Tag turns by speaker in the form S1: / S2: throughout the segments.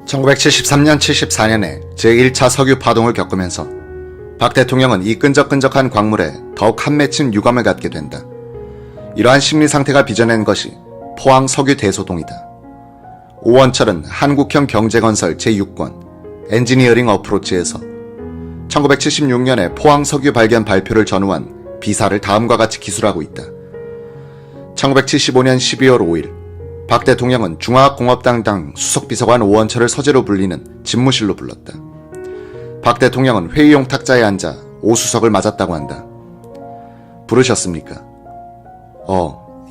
S1: 1973년 74년에 제1차 석유 파동을 겪으면서 박 대통령은 이 끈적끈적한 광물에 더욱 한맺힌 유감을 갖게 된다. 이러한 심리 상태가 빚어낸 것이 포항 석유 대소동이다. 오원철은 한국형 경제건설 제6권 엔지니어링 어프로치에서 1976년에 포항 석유 발견 발표를 전후한 비사를 다음과 같이 기술하고 있다. 1975년 12월 5일 박 대통령은 중화공업당 수석비서관 오원철을 서재로 불리는 집무실로 불렀다. 박 대통령은 회의용 탁자에 앉아 오 수석을 맞았다고 한다. 부르셨습니까?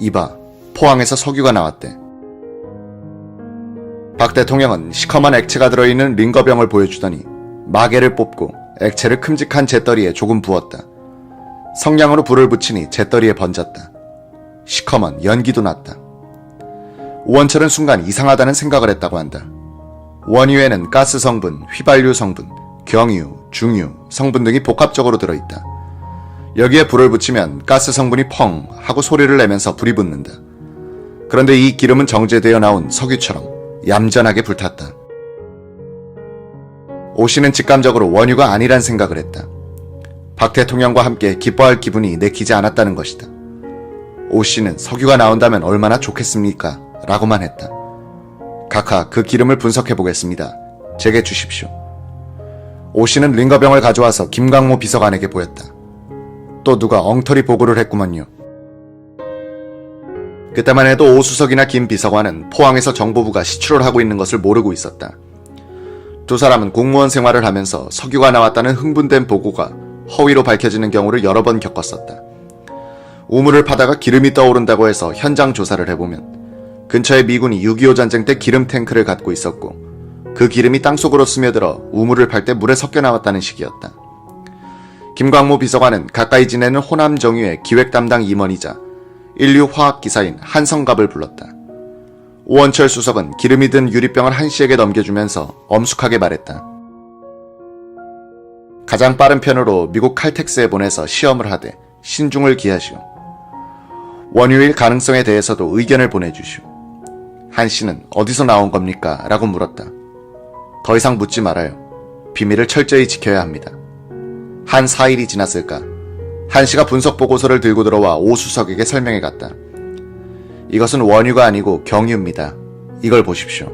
S1: 이봐, 포항에서 석유가 나왔대. 박 대통령은 시커먼 액체가 들어있는 링거병을 보여주더니 마개를 뽑고 액체를 큼직한 잿더리에 조금 부었다. 성냥으로 불을 붙이니 잿더리에 번졌다. 시커먼 연기도 났다. 오원철은 순간 이상하다는 생각을 했다고 한다. 원유에는 가스 성분, 휘발유 성분, 경유, 중유 성분 등이 복합적으로 들어있다. 여기에 불을 붙이면 가스 성분이 펑 하고 소리를 내면서 불이 붙는다. 그런데 이 기름은 정제되어 나온 석유처럼 얌전하게 불탔다. 오 씨는 직감적으로 원유가 아니란 생각을 했다. 박 대통령과 함께 기뻐할 기분이 내키지 않았다는 것이다. 오 씨는 석유가 나온다면 얼마나 좋겠습니까? 라고만 했다. 각하 그 기름을 분석해 보겠습니다. 제게 주십시오. 오 씨는 링거병을 가져와서 김광모 비서관에게 보였다. 또 누가 엉터리 보고를 했구먼요. 그때만 해도 오 수석이나 김 비서관은 포항에서 정보부가 시추를 하고 있는 것을 모르고 있었다. 두 사람은 공무원 생활을 하면서 석유가 나왔다는 흥분된 보고가 허위로 밝혀지는 경우를 여러 번 겪었었다. 우물을 파다가 기름이 떠오른다고 해서 현장 조사를 해보면 근처에 미군이 6.25 전쟁 때 기름 탱크를 갖고 있었고 그 기름이 땅속으로 스며들어 우물을 팔 때 물에 섞여 나왔다는 식이었다. 김광모 비서관은 가까이 지내는 호남 정유의 기획 담당 임원이자 인류 화학 기사인 한성갑을 불렀다. 오원철 수석은 기름이 든 유리병을 한 씨에게 넘겨주면서 엄숙하게 말했다. 가장 빠른 편으로 미국 칼텍스에 보내서 시험을 하되 신중을 기하시오. 원유일 가능성에 대해서도 의견을 보내주시오. 한 씨는 어디서 나온 겁니까? 라고 물었다. 더 이상 묻지 말아요. 비밀을 철저히 지켜야 합니다. 한 4일이 지났을까? 한 씨가 분석 보고서를 들고 들어와 오 수석에게 설명해 갔다. 이것은 원유가 아니고 경유입니다. 이걸 보십시오.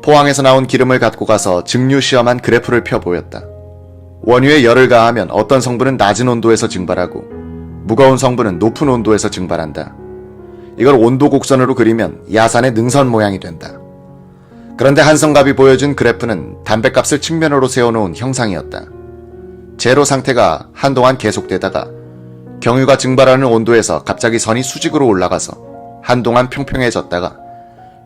S1: 포항에서 나온 기름을 갖고 가서 증류 시험한 그래프를 펴 보였다. 원유에 열을 가하면 어떤 성분은 낮은 온도에서 증발하고 무거운 성분은 높은 온도에서 증발한다. 이걸 온도 곡선으로 그리면 야산의 능선 모양이 된다. 그런데 한성갑이 보여준 그래프는 담배값을 측면으로 세워놓은 형상이었다. 제로 상태가 한동안 계속되다가 경유가 증발하는 온도에서 갑자기 선이 수직으로 올라가서 한동안 평평해졌다가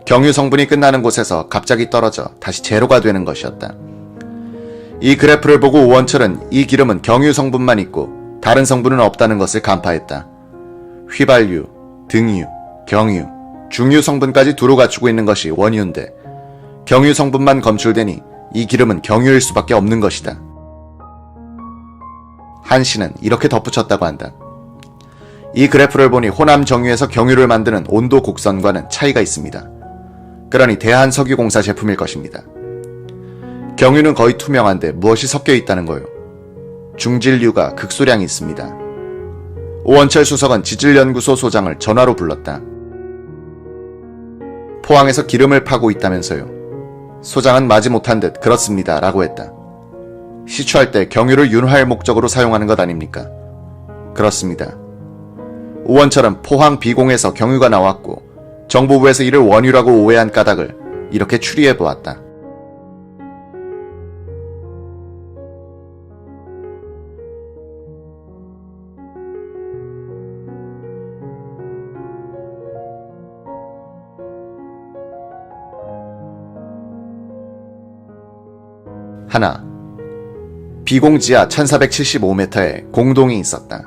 S1: 경유 성분이 끝나는 곳에서 갑자기 떨어져 다시 제로가 되는 것이었다. 이 그래프를 보고 오원철은 이 기름은 경유 성분만 있고 다른 성분은 없다는 것을 간파했다. 휘발유, 등유, 경유, 중유 성분까지 두루 갖추고 있는 것이 원유인데 경유 성분만 검출되니 이 기름은 경유일 수밖에 없는 것이다. 한 씨는 이렇게 덧붙였다고 한다. 이 그래프를 보니 호남 정유에서 경유를 만드는 온도 곡선과는 차이가 있습니다. 그러니 대한석유공사 제품일 것입니다. 경유는 거의 투명한데 무엇이 섞여 있다는 거요. 중질류가 극소량이 있습니다. 오원철 수석은 지질연구소 소장을 전화로 불렀다. 포항에서 기름을 파고 있다면서요. 소장은 마지못한 듯 그렇습니다 라고 했다. 시추할 때 경유를 윤활 목적으로 사용하는 것 아닙니까? 그렇습니다. 오원철은 포항 비공에서 경유가 나왔고 정보부에서 이를 원유라고 오해한 까닭을 이렇게 추리해 보았다. 하나, 비공 지하 1475m에 공동이 있었다.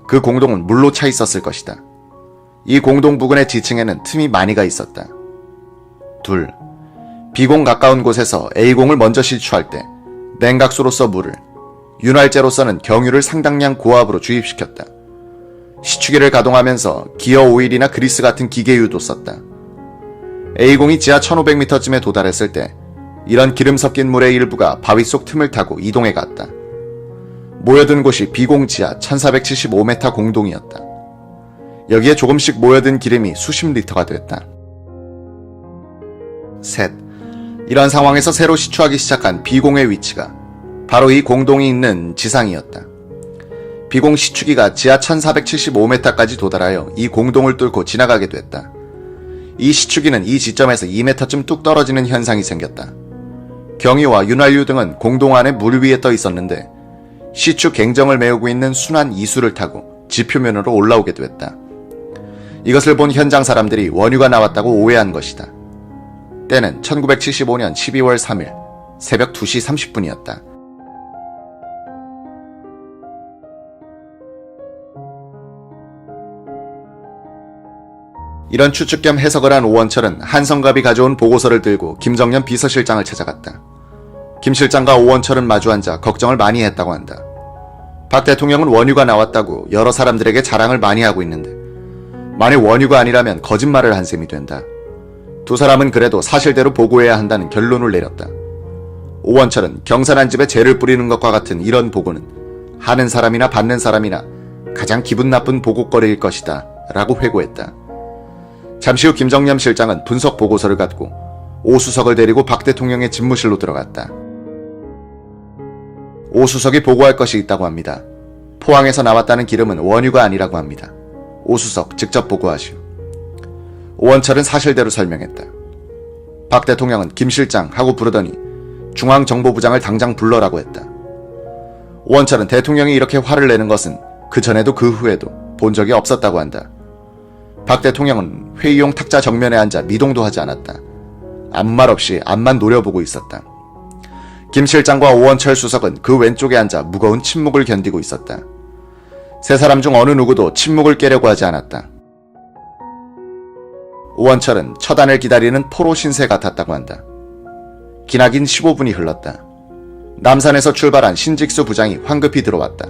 S1: 그 공동은 물로 차 있었을 것이다. 이 공동 부근의 지층에는 틈이 많이가 있었다. 둘, B공 가까운 곳에서 A공을 먼저 실추할 때 냉각수로서 물을, 윤활제로서는 경유를 상당량 고압으로 주입시켰다. 시추기를 가동하면서 기어 오일이나 그리스 같은 기계유도 썼다. A공이 지하 1500m쯤에 도달했을 때 이런 기름 섞인 물의 일부가 바위 속 틈을 타고 이동해 갔다. 모여든 곳이 B공 지하 1475m 공동이었다. 여기에 조금씩 모여든 기름이 수십 리터가 됐다. 셋. 이런 상황에서 새로 시추하기 시작한 B공의 위치가 바로 이 공동이 있는 지상이었다. B공 시추기가 지하 1475m까지 도달하여 이 공동을 뚫고 지나가게 됐다. 이 시추기는 이 지점에서 2m쯤 뚝 떨어지는 현상이 생겼다. 경유와 윤활유 등은 공동 안에 물 위에 떠 있었는데 시추 갱정을 메우고 있는 순환 이수를 타고 지표면으로 올라오게 됐다. 이것을 본 현장 사람들이 원유가 나왔다고 오해한 것이다. 때는 1975년 12월 3일 새벽 2시 30분이었다. 이런 추측 겸 해석을 한 오원철은 한성갑이 가져온 보고서를 들고 김정년 비서실장을 찾아갔다. 김 실장과 오원철은 마주 앉아 걱정을 많이 했다고 한다. 박 대통령은 원유가 나왔다고 여러 사람들에게 자랑을 많이 하고 있는데 만일 원유가 아니라면 거짓말을 한 셈이 된다. 두 사람은 그래도 사실대로 보고해야 한다는 결론을 내렸다. 오원철은 경산한 집에 재를 뿌리는 것과 같은 이런 보고는 하는 사람이나 받는 사람이나 가장 기분 나쁜 보고거리일 것이다 라고 회고했다. 잠시 후 김정년 실장은 분석 보고서를 갖고 오 수석을 데리고 박 대통령의 집무실로 들어갔다. 오 수석이 보고할 것이 있다고 합니다. 포항에서 나왔다는 기름은 원유가 아니라고 합니다. 오 수석 직접 보고하시오. 오원철은 사실대로 설명했다. 박 대통령은 김 실장 하고 부르더니 중앙정보부장을 당장 불러라고 했다. 오원철은 대통령이 이렇게 화를 내는 것은 그 전에도 그 후에도 본 적이 없었다고 한다. 박 대통령은 회의용 탁자 정면에 앉아 미동도 하지 않았다. 아무 말 없이 앞만 노려보고 있었다. 김 실장과 오원철 수석은 그 왼쪽에 앉아 무거운 침묵을 견디고 있었다. 세 사람 중 어느 누구도 침묵을 깨려고 하지 않았다. 오원철은 처단을 기다리는 포로 신세 같았다고 한다. 기나긴 15분이 흘렀다. 남산에서 출발한 신직수 부장이 황급히 들어왔다.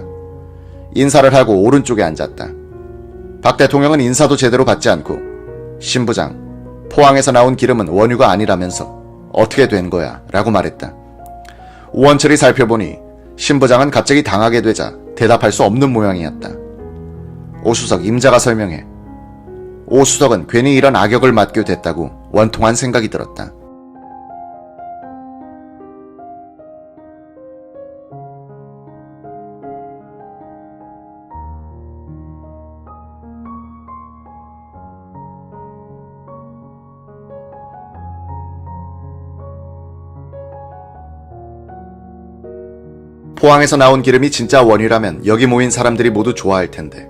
S1: 인사를 하고 오른쪽에 앉았다. 박 대통령은 인사도 제대로 받지 않고 신 부장, 포항에서 나온 기름은 원유가 아니라면서 어떻게 된 거야? 라고 말했다. 오원철이 살펴보니 신 부장은 갑자기 당하게 되자 대답할 수 없는 모양이었다. 오 수석 임자가 설명해. 오 수석은 괜히 이런 악역을 맡게 됐다고 원통한 생각이 들었다. 포항에서 나온 기름이 진짜 원유라면 여기 모인 사람들이 모두 좋아할 텐데.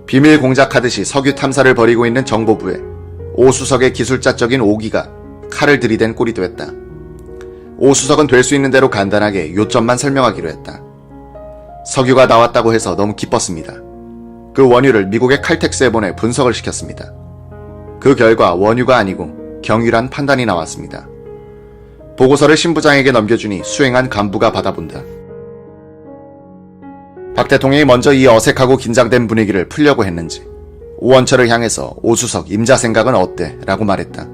S1: 비밀 공작하듯이 석유 탐사를 벌이고 있는 정보부에 오 수석의 기술자적인 오기가 칼을 들이댄 꼴이 됐다. 오 수석은 될 수 있는 대로 간단하게 요점만 설명하기로 했다. 석유가 나왔다고 해서 너무 기뻤습니다. 그 원유를 미국의 칼텍스에 보내 분석을 시켰습니다. 그 결과 원유가 아니고 경유란 판단이 나왔습니다. 보고서를 신부장에게 넘겨주니 수행한 간부가 받아본다. 박 대통령이 먼저 이 어색하고 긴장된 분위기를 풀려고 했는지 오원철을 향해서 오 수석 임자 생각은 어때? 라고 말했다.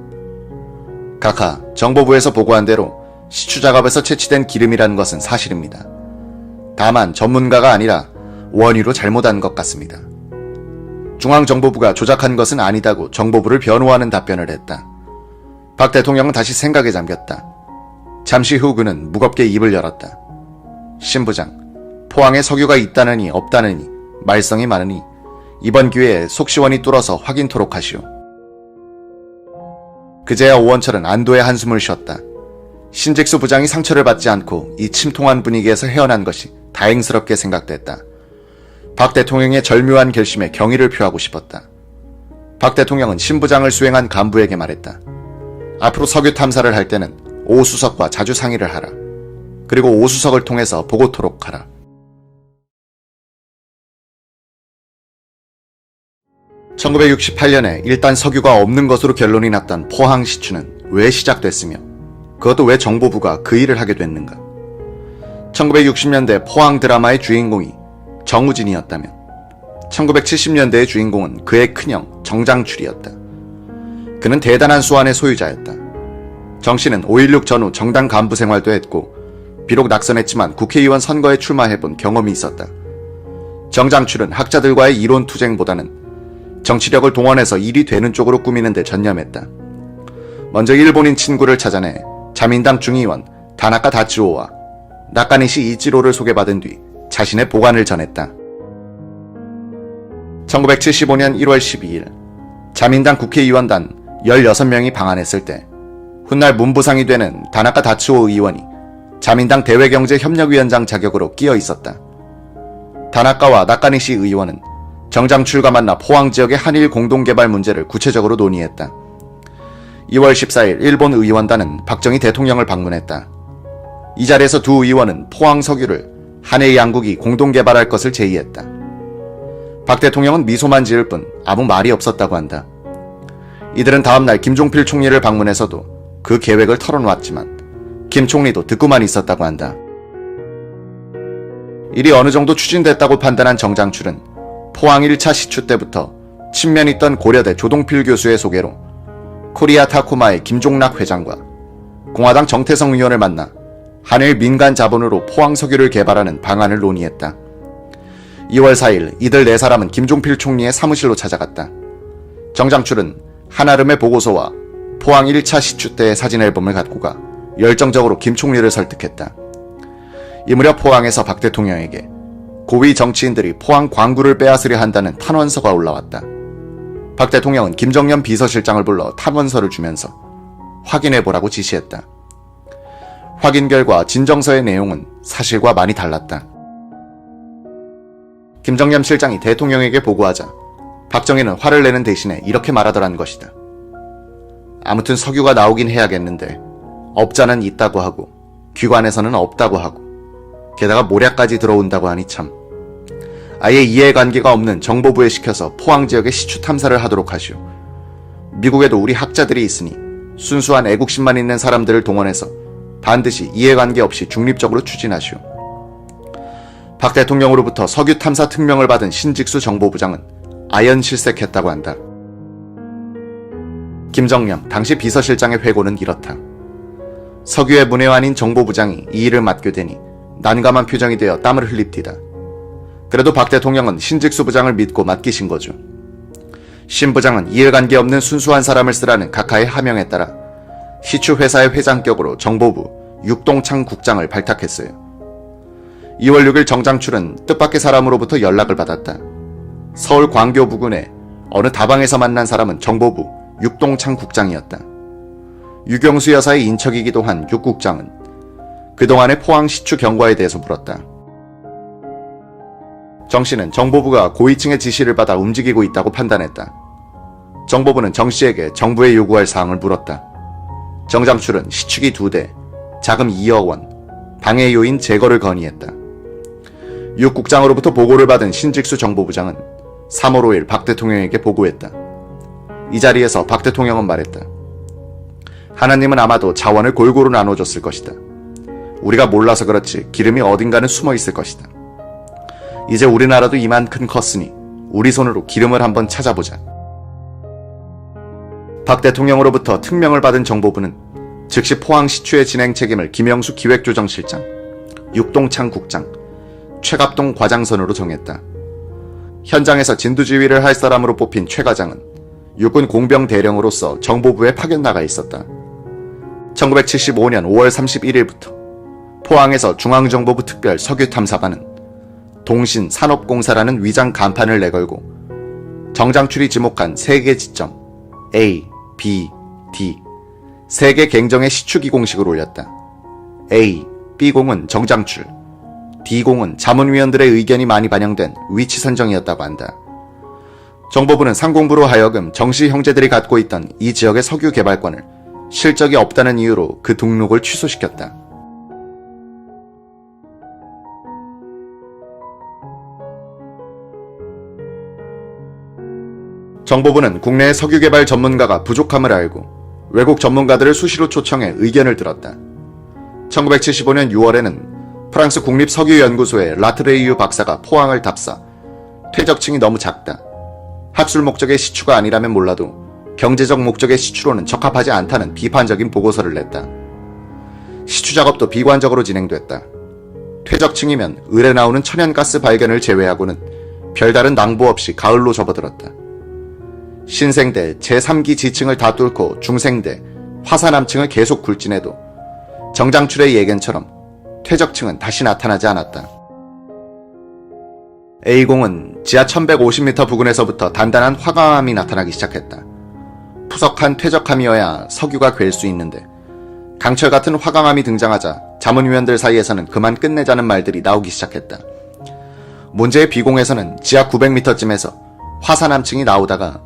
S1: 각하, 정보부에서 보고한 대로 시추 작업에서 채취된 기름이라는 것은 사실입니다. 다만 전문가가 아니라 원유로 잘못한 것 같습니다. 중앙정보부가 조작한 것은 아니다고 정보부를 변호하는 답변을 했다. 박 대통령은 다시 생각에 잠겼다. 잠시 후 그는 무겁게 입을 열었다. 신 부장, 포항에 석유가 있다느니 없다느니 말썽이 많으니 이번 기회에 속시원히 뚫어서 확인토록 하시오. 그제야 오원철은 안도의 한숨을 쉬었다. 신직수 부장이 상처를 받지 않고 이 침통한 분위기에서 헤어난 것이 다행스럽게 생각됐다. 박 대통령의 절묘한 결심에 경의를 표하고 싶었다. 박 대통령은 신 부장을 수행한 간부에게 말했다. 앞으로 석유 탐사를 할 때는 오 수석과 자주 상의를 하라. 그리고 오 수석을 통해서 보고토록 하라. (1968년에) 일단 석유가 없는 것으로 결론이 났던 포항 시추는 왜 시작됐으며 그것도 왜 정보부가 그 일을 하게 됐는가? 1960년대 포항 드라마의 주인공이 정우진이었다면 1970년대의 주인공은 그의 큰형 정장출이었다. 그는 대단한 수완의 소유자였다. 정 씨는 5.16 전후 정당 간부 생활도 했고 비록 낙선했지만 국회의원 선거에 출마해본 경험이 있었다. 정장출은 학자들과의 이론 투쟁보다는 정치력을 동원해서 일이 되는 쪽으로 꾸미는 데 전념했다. 먼저 일본인 친구를 찾아내 자민당 중의원 다나카 다치오와 나카니시 이치로를 소개받은 뒤 자신의 보관을 전했다. 1975년 1월 12일 자민당 국회의원단 16명이 방한했을 때 훗날 문부상이 되는 다나카 다치오 의원이 자민당 대외경제협력위원장 자격으로 끼어 있었다. 다나카와 나카니시 의원은 정장출과 만나 포항 지역의 한일 공동개발 문제를 구체적으로 논의했다. 2월 14일 일본 의원단은 박정희 대통령을 방문했다. 이 자리에서 두 의원은 포항 석유를 한일 양국이 공동개발할 것을 제의했다. 박 대통령은 미소만 지을 뿐 아무 말이 없었다고 한다. 이들은 다음날 김종필 총리를 방문해서도 그 계획을 털어놓았지만 김 총리도 듣고만 있었다고 한다. 일이 어느 정도 추진됐다고 판단한 정장출은 포항 1차 시추 때부터 친면 있던 고려대 조동필 교수의 소개로 코리아 타코마의 김종락 회장과 공화당 정태성 의원을 만나 한일 민간 자본으로 포항 석유를 개발하는 방안을 논의했다. 2월 4일 이들 4사람은 김종필 총리의 사무실로 찾아갔다. 정장출은 한아름의 보고서와 포항 1차 시추 때의 사진 앨범을 갖고 가 열정적으로 김 총리를 설득했다. 이 무렵 포항에서 박 대통령에게 고위 정치인들이 포항 광구를 빼앗으려 한다는 탄원서가 올라왔다. 박 대통령은 김정연 비서실장을 불러 탄원서를 주면서 확인해보라고 지시했다. 확인 결과 진정서의 내용은 사실과 많이 달랐다. 김정연 실장이 대통령에게 보고하자 박정희는 화를 내는 대신에 이렇게 말하더란 것이다. 아무튼 석유가 나오긴 해야겠는데 업자는 있다고 하고 기관에서는 없다고 하고 게다가 모략까지 들어온다고 하니 참. 아예 이해관계가 없는 정보부에 시켜서 포항 지역에 시추 탐사를 하도록 하시오. 미국에도 우리 학자들이 있으니 순수한 애국심만 있는 사람들을 동원해서 반드시 이해관계 없이 중립적으로 추진하시오. 박 대통령으로부터 석유 탐사 특명을 받은 신직수 정보부장은 아연실색했다고 한다. 김정령 당시 비서실장의 회고는 이렇다. 석유의 문외한인 정보부장이 이 일을 맡게 되니 난감한 표정이 되어 땀을 흘립디다. 그래도 박 대통령은 신직수 부장을 믿고 맡기신 거죠. 신 부장은 이해관계 없는 순수한 사람을 쓰라는 각하의 하명에 따라 시추 회사의 회장격으로 정보부 육동창 국장을 발탁했어요. 2월 6일 정장출은 뜻밖의 사람으로부터 연락을 받았다. 서울 광교 부근의 어느 다방에서 만난 사람은 정보부 육동창 국장이었다. 유경수 여사의 인척이기도 한 육 국장은 그동안의 포항 시추 경과에 대해서 물었다. 정 씨는 정보부가 고위층의 지시를 받아 움직이고 있다고 판단했다. 정보부는 정 씨에게 정부에 요구할 사항을 물었다. 정장출은 시축이 2대, 자금 2억 원, 방해 요인 제거를 건의했다. 육 국장으로부터 보고를 받은 신직수 정보부장은 3월 5일 박 대통령에게 보고했다. 이 자리에서 박 대통령은 말했다. 하나님은 아마도 자원을 골고루 나눠줬을 것이다. 우리가 몰라서 그렇지 기름이 어딘가는 숨어 있을 것이다. 이제 우리나라도 이만큼 컸으니 우리 손으로 기름을 한번 찾아보자. 박 대통령으로부터 특명을 받은 정보부는 즉시 포항 시추의 진행 책임을 김영수 기획조정실장, 육동창 국장, 최갑동 과장선으로 정했다. 현장에서 진두지휘를 할 사람으로 뽑힌 최 과장은 육군 공병 대령으로서 정보부에 파견 나가 있었다. 1975년 5월 31일부터 포항에서 중앙정보부 특별 석유탐사반은 동신산업공사라는 위장 간판을 내걸고 정장출이 지목한 3개 지점 A, B, D 3개 갱정의 시추기 공식을 올렸다. A, B공은 정장출, D공은 자문위원들의 의견이 많이 반영된 위치 선정이었다고 한다. 정보부는 상공부로 하여금 정씨 형제들이 갖고 있던 이 지역의 석유 개발권을 실적이 없다는 이유로 그 등록을 취소시켰다. 정보부는 국내의 석유 개발 전문가가 부족함을 알고 외국 전문가들을 수시로 초청해 의견을 들었다. 1975년 6월에는 프랑스 국립석유연구소의 라트레이유 박사가 포항을 답사 퇴적층이 너무 작다. 학술 목적의 시추가 아니라면 몰라도 경제적 목적의 시추로는 적합하지 않다는 비판적인 보고서를 냈다. 시추 작업도 비관적으로 진행됐다. 퇴적층이면 을에 나오는 천연가스 발견을 제외하고는 별다른 낭보 없이 가을로 접어들었다. 신생대 제3기 지층을 다 뚫고 중생대 화산암층을 계속 굴진해도 정장출의 예견처럼 퇴적층은 다시 나타나지 않았다. A공은 지하 1150m 부근에서부터 단단한 화강암이 나타나기 시작했다. 푸석한 퇴적함이어야 석유가 괸 수 있는데 강철 같은 화강암이 등장하자 자문위원들 사이에서는 그만 끝내자는 말들이 나오기 시작했다. 문제의 B공에서는 지하 900m쯤에서 화산암층이 나오다가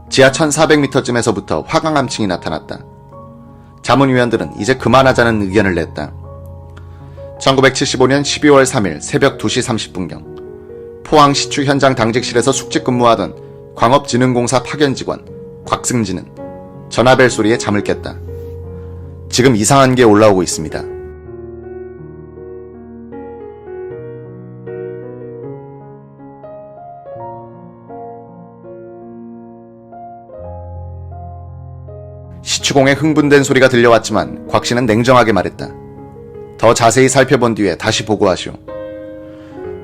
S1: 지하 1400m쯤에서부터 화강암층이 나타났다. 자문위원들은 이제 그만하자는 의견을 냈다. 1975년 12월 3일 새벽 2시 30분경 포항 시추 현장 당직실에서 숙직 근무하던 광업진흥공사 파견 직원 곽승진은 전화벨 소리에 잠을 깼다. 지금 이상한 게 올라오고 있습니다. 시추공에 흥분된 소리가 들려왔지만 곽 씨는 냉정하게 말했다. 더 자세히 살펴본 뒤에 다시 보고하시오.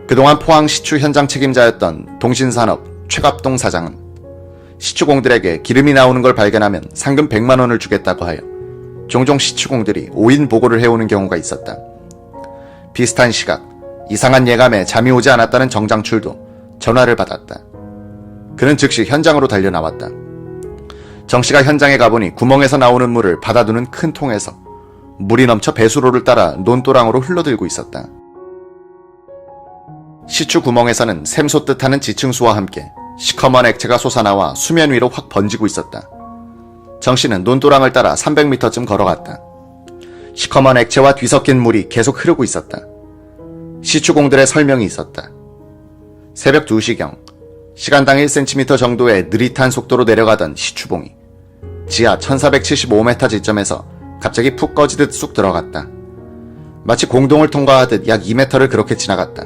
S1: 그동안 포항 시추 현장 책임자였던 동신산업 최갑동 사장은 시추공들에게 기름이 나오는 걸 발견하면 상금 100만 원을 주겠다고 하여 종종 시추공들이 오인 보고를 해오는 경우가 있었다. 비슷한 시각 이상한 예감에 잠이 오지 않았다는 정장출도 전화를 받았다. 그는 즉시 현장으로 달려나왔다. 정씨가 현장에 가보니 구멍에서 나오는 물을 받아두는 큰 통에서 물이 넘쳐 배수로를 따라 논도랑으로 흘러들고 있었다. 시추 구멍에서는 샘솟듯 하는 지층수와 함께 시커먼 액체가 솟아나와 수면 위로 확 번지고 있었다. 정씨는 논도랑을 따라 300m쯤 걸어갔다. 시커먼 액체와 뒤섞인 물이 계속 흐르고 있었다. 시추공들의 설명이 있었다. 새벽 2시경 시간당 1cm 정도의 느릿한 속도로 내려가던 시추봉이 지하 1475m 지점에서 갑자기 푹 꺼지듯 쑥 들어갔다. 마치 공동을 통과하듯 약 2m를 그렇게 지나갔다.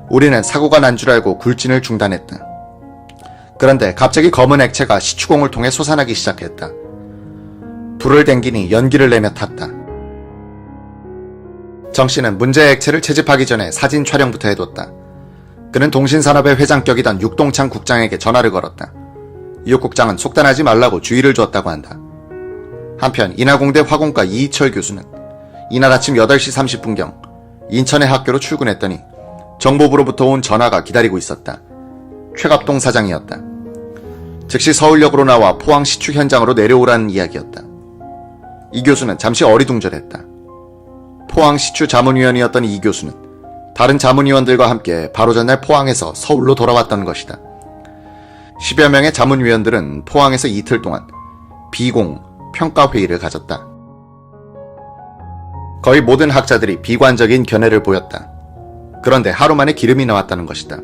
S1: 우리는 사고가 난 줄 알고 굴진을 중단했다. 그런데 갑자기 검은 액체가 시추공을 통해 솟아나기 시작했다. 불을 댕기니 연기를 내며 탔다. 정씨는 문제의 액체를 채집하기 전에 사진 촬영부터 해뒀다. 그는 동신산업의 회장격이던 육동창 국장에게 전화를 걸었다. 육 국장은 속단하지 말라고 주의를 주었다고 한다. 한편 인하공대 화공과 이희철 교수는 이날 아침 8시 30분경 인천의 학교로 출근했더니 정보부로부터 온 전화가 기다리고 있었다. 최갑동 사장이었다. 즉시 서울역으로 나와 포항 시추 현장으로 내려오라는 이야기였다. 이 교수는 잠시 어리둥절했다. 포항 시추 자문위원이었던 이 교수는 다른 자문위원들과 함께 바로 전날 포항에서 서울로 돌아왔던 것이다. 10여 명의 자문위원들은 포항에서 이틀 동안 비공 평가회의를 가졌다. 거의 모든 학자들이 비관적인 견해를 보였다. 그런데 하루 만에 기름이 나왔다는 것이다.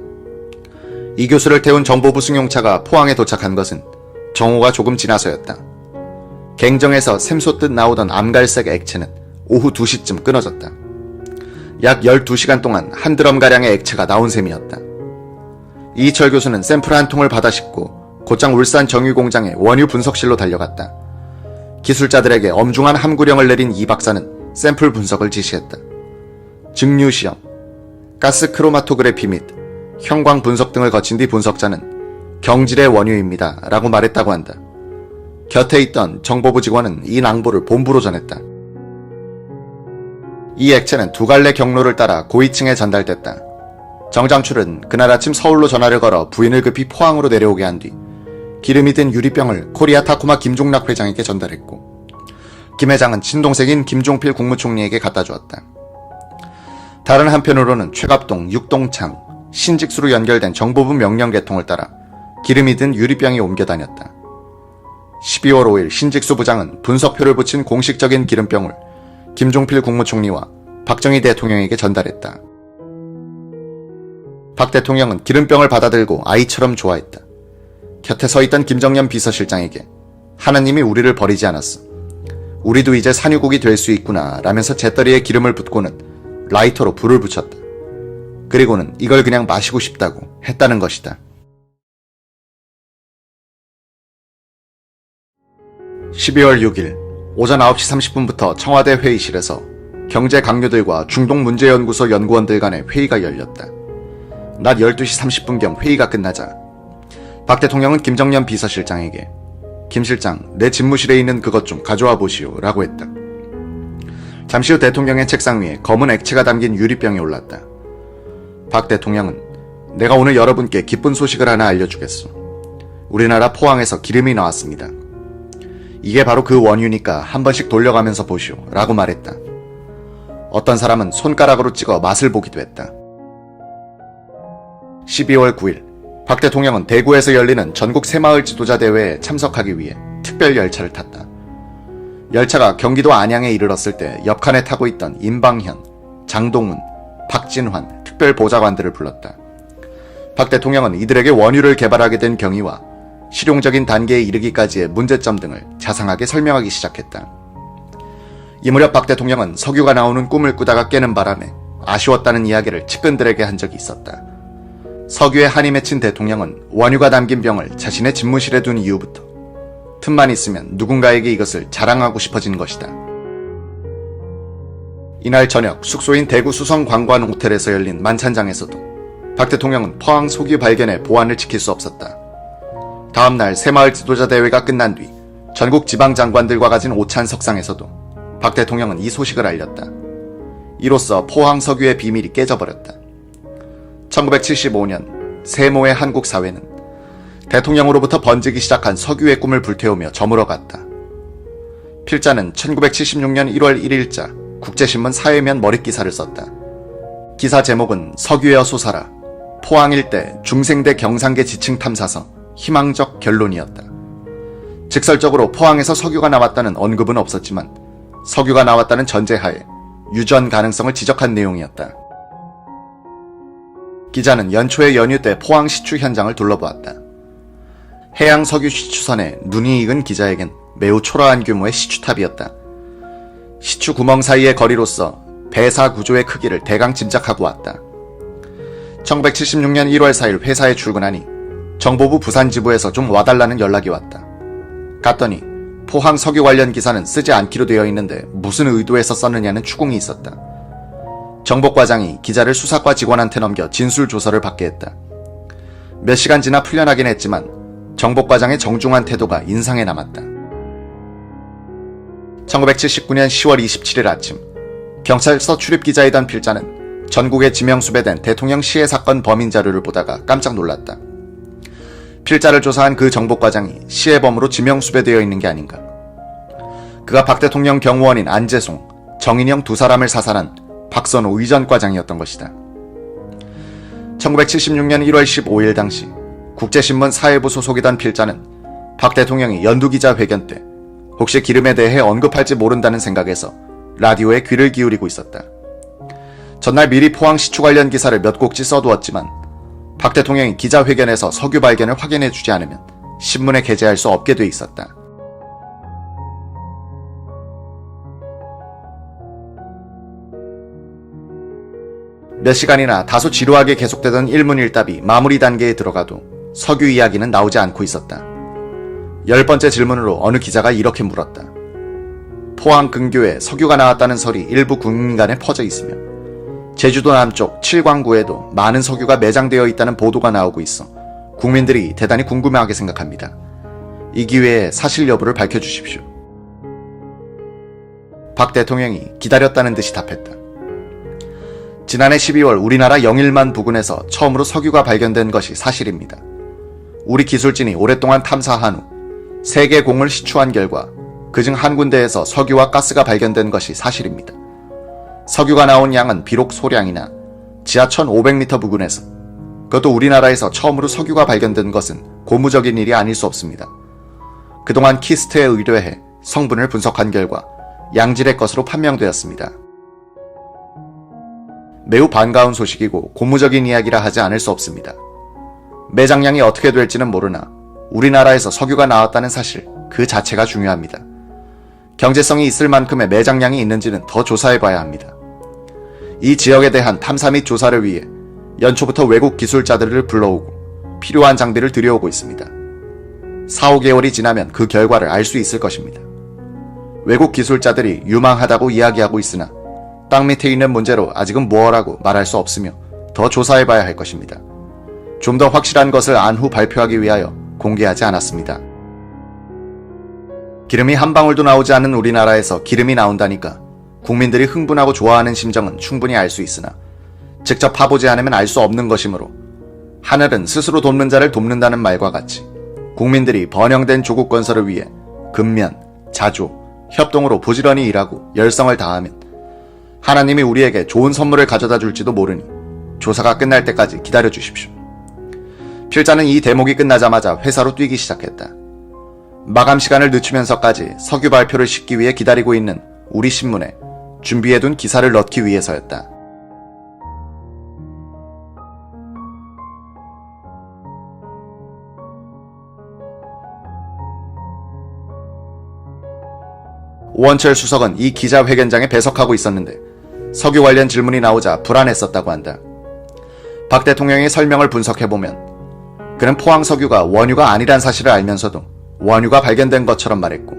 S1: 이 교수를 태운 정보부 승용차가 포항에 도착한 것은 정오가 조금 지나서였다. 갱정에서 샘솟듯 나오던 암갈색 액체는 오후 2시쯤 끊어졌다. 약 12시간 동안 한 드럼가량의 액체가 나온 셈이었다. 이희철 교수는 샘플 한 통을 받아 싣고 곧장 울산 정유공장의 원유 분석실로 달려갔다. 기술자들에게 엄중한 함구령을 내린 이 박사는 샘플 분석을 지시했다. 증류시험, 가스 크로마토그래피 및 형광 분석 등을 거친 뒤 분석자는 경질의 원유입니다 라고 말했다고 한다. 곁에 있던 정보부 직원은 이 낭보를 본부로 전했다. 이 액체는 두 갈래 경로를 따라 고위층에 전달됐다. 정장출은 그날 아침 서울로 전화를 걸어 부인을 급히 포항으로 내려오게 한 뒤 기름이 든 유리병을 코리아 타쿠마 김종락 회장에게 전달했고 김 회장은 친동생인 김종필 국무총리에게 갖다 주었다. 다른 한편으로는 최갑동, 육동창, 신직수로 연결된 정보부 명령 계통을 따라 기름이 든 유리병이 옮겨 다녔다. 12월 5일 신직수 부장은 분석표를 붙인 공식적인 기름병을 김종필 국무총리와 박정희 대통령에게 전달했다. 박 대통령은 기름병을 받아들고 아이처럼 좋아했다. 곁에 서 있던 김정년 비서실장에게 하나님이 우리를 버리지 않았어. 우리도 이제 산유국이 될 수 있구나 라면서 재떨이에 기름을 붓고는 라이터로 불을 붙였다. 그리고는 이걸 그냥 마시고 싶다고 했다는 것이다. 12월 6일 오전 9시 30분부터 청와대 회의실에서 경제 강요들과 중동문제연구소 연구원들 간의 회의가 열렸다. 낮 12시 30분경 회의가 끝나자 박 대통령은 김정년 비서실장에게 김 실장, 내 집무실에 있는 그것 좀 가져와 보시오 라고 했다. 잠시 후 대통령의 책상 위에 검은 액체가 담긴 유리병이 올랐다. 박 대통령은 내가 오늘 여러분께 기쁜 소식을 하나 알려주겠소. 우리나라 포항에서 기름이 나왔습니다. 이게 바로 그 원유니까 한 번씩 돌려가면서 보시오 라고 말했다. 어떤 사람은 손가락으로 찍어 맛을 보기도 했다. 12월 9일 박 대통령은 대구에서 열리는 전국 새마을 지도자 대회에 참석하기 위해 특별 열차를 탔다. 열차가 경기도 안양에 이르렀을 때 옆칸에 타고 있던 임방현, 장동훈, 박진환 특별 보좌관들을 불렀다. 박 대통령은 이들에게 원유를 개발하게 된 경위와 실용적인 단계에 이르기까지의 문제점 등을 자상하게 설명하기 시작했다. 이 무렵 박 대통령은 석유가 나오는 꿈을 꾸다가 깨는 바람에 아쉬웠다는 이야기를 측근들에게 한 적이 있었다. 석유에 한이 맺힌 대통령은 원유가 담긴 병을 자신의 집무실에 둔 이후부터 틈만 있으면 누군가에게 이것을 자랑하고 싶어진 것이다. 이날 저녁 숙소인 대구 수성관관 호텔에서 열린 만찬장에서도 박 대통령은 포항 석유 발견의 보안을 지킬 수 없었다. 다음날 새마을 지도자 대회가 끝난 뒤 전국 지방장관들과 가진 오찬 석상에서도 박 대통령은 이 소식을 알렸다. 이로써 포항 석유의 비밀이 깨져버렸다. 1975년 세모의 한국 사회는 대통령으로부터 번지기 시작한 석유의 꿈을 불태우며 저물어갔다. 필자는 1976년 1월 1일자 국제신문 사회면 머릿기사를 썼다. 기사 제목은 석유여 솟아라. 포항 일대 중생대 경상계 지층 탐사서 희망적 결론이었다. 직설적으로 포항에서 석유가 나왔다는 언급은 없었지만 석유가 나왔다는 전제하에 유전 가능성을 지적한 내용이었다. 기자는 연초의 연휴 때 포항 시추 현장을 둘러보았다. 해양 석유 시추선에 눈이 익은 기자에겐 매우 초라한 규모의 시추탑이었다. 시추 구멍 사이의 거리로서 배사 구조의 크기를 대강 짐작하고 왔다. 1976년 1월 4일 회사에 출근하니 정보부 부산지부에서 좀 와달라는 연락이 왔다. 갔더니 포항 석유 관련 기사는 쓰지 않기로 되어 있는데 무슨 의도에서 썼느냐는 추궁이 있었다. 정보과장이 기자를 수사과 직원한테 넘겨 진술조서를 받게 했다. 몇 시간 지나 풀려나긴 했지만 정보과장의 정중한 태도가 인상에 남았다. 1979년 10월 27일 아침 경찰서 출입기자이던 필자는 전국에 지명수배된 대통령 시해 사건 범인 자료를 보다가 깜짝 놀랐다. 필자를 조사한 그 정보과장이 시해범으로 지명수배되어 있는 게 아닌가. 그가 박 대통령 경호원인 안재송, 정인영 두 사람을 사살한 박선호 의전과장이었던 것이다. 1976년 1월 15일 당시 국제신문 사회부 소속이던 필자는 박 대통령이 연두기자회견 때 혹시 기름에 대해 언급할지 모른다는 생각에서 라디오에 귀를 기울이고 있었다. 전날 미리 포항 시추 관련 기사를 몇 곡지 써두었지만 박 대통령이 기자회견에서 석유 발견을 확인해주지 않으면 신문에 게재할 수 없게 돼 있었다. 몇 시간이나 다소 지루하게 계속되던 일문일답이 마무리 단계에 들어가도 석유 이야기는 나오지 않고 있었다. 10번째 질문으로 어느 기자가 이렇게 물었다. 포항 근교에 석유가 나왔다는 설이 일부 국민 간에 퍼져 있으며 제주도 남쪽 칠광구에도 많은 석유가 매장되어 있다는 보도가 나오고 있어 국민들이 대단히 궁금해하게 생각합니다. 이 기회에 사실 여부를 밝혀주십시오. 박 대통령이 기다렸다는 듯이 답했다. 지난해 12월 우리나라 영일만 부근에서 처음으로 석유가 발견된 것이 사실입니다. 우리 기술진이 오랫동안 탐사한 후 세계 공을 시추한 결과 그중 한 군데에서 석유와 가스가 발견된 것이 사실입니다. 석유가 나온 양은 비록 소량이나 지하 1500m 부근에서 그것도 우리나라에서 처음으로 석유가 발견된 것은 고무적인 일이 아닐 수 없습니다. 그동안 키스트에 의뢰해 성분을 분석한 결과 양질의 것으로 판명되었습니다. 매우 반가운 소식이고 고무적인 이야기라 하지 않을 수 없습니다. 매장량이 어떻게 될지는 모르나 우리나라에서 석유가 나왔다는 사실 그 자체가 중요합니다. 경제성이 있을 만큼의 매장량이 있는지는 더 조사해봐야 합니다. 이 지역에 대한 탐사 및 조사를 위해 연초부터 외국 기술자들을 불러오고 필요한 장비를 들여오고 있습니다. 4, 5개월이 지나면 그 결과를 알 수 있을 것입니다. 외국 기술자들이 유망하다고 이야기하고 있으나 땅 밑에 있는 문제로 아직은 무엇라고 말할 수 없으며 더 조사해봐야 할 것입니다. 좀 더 확실한 것을 안 후 발표하기 위하여 공개하지 않았습니다. 기름이 한 방울도 나오지 않는 우리나라에서 기름이 나온다니까 국민들이 흥분하고 좋아하는 심정은 충분히 알 수 있으나 직접 파보지 않으면 알 수 없는 것이므로 하늘은 스스로 돕는 자를 돕는다는 말과 같이 국민들이 번영된 조국 건설을 위해 근면, 자조, 협동으로 부지런히 일하고 열성을 다하면 하나님이 우리에게 좋은 선물을 가져다 줄지도 모르니 조사가 끝날 때까지 기다려 주십시오. 필자는 이 대목이 끝나자마자 회사로 뛰기 시작했다. 마감 시간을 늦추면서까지 석유 발표를 싣기 위해 기다리고 있는 우리 신문에 준비해둔 기사를 넣기 위해서였다. 오원철 수석은 이 기자회견장에 배석하고 있었는데 석유 관련 질문이 나오자 불안했었다고 한다. 박 대통령의 설명을 분석해보면 그는 포항 석유가 원유가 아니란 사실을 알면서도 원유가 발견된 것처럼 말했고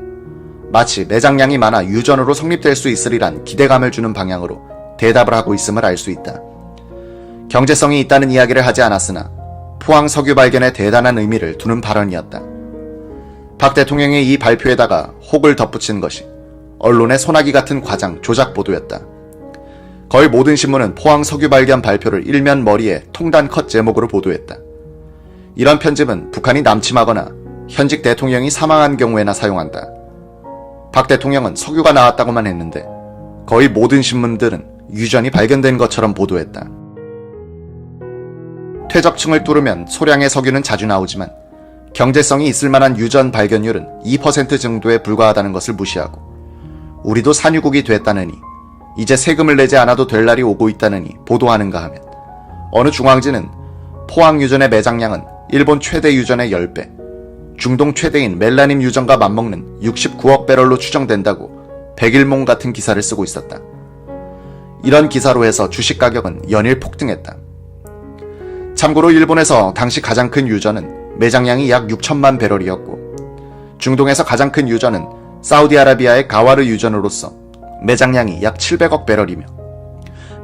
S1: 마치 매장량이 많아 유전으로 성립될 수 있으리란 기대감을 주는 방향으로 대답을 하고 있음을 알 수 있다. 경제성이 있다는 이야기를 하지 않았으나 포항 석유 발견에 대단한 의미를 두는 발언이었다. 박 대통령의 이 발표에다가 혹을 덧붙인 것이 언론의 소나기 같은 과장 조작 보도였다. 거의 모든 신문은 포항 석유 발견 발표를 일면 머리에 통단 컷 제목으로 보도했다. 이런 편집은 북한이 남침하거나 현직 대통령이 사망한 경우에나 사용한다. 박 대통령은 석유가 나왔다고만 했는데 거의 모든 신문들은 유전이 발견된 것처럼 보도했다. 퇴적층을 뚫으면 소량의 석유는 자주 나오지만 경제성이 있을 만한 유전 발견율은 2% 정도에 불과하다는 것을 무시하고 우리도 산유국이 됐다느니 이제 세금을 내지 않아도 될 날이 오고 있다느니 보도하는가 하면 어느 중앙지는 포항 유전의 매장량은 일본 최대 유전의 10배, 중동 최대인 멜라님 유전과 맞먹는 69억 배럴로 추정된다고 백일몽 같은 기사를 쓰고 있었다. 이런 기사로 해서 주식 가격은 연일 폭등했다. 참고로 일본에서 당시 가장 큰 유전은 매장량이 약 6천만 배럴이었고 중동에서 가장 큰 유전은 사우디아라비아의 가와르 유전으로서 매장량이 약 700억 배럴이며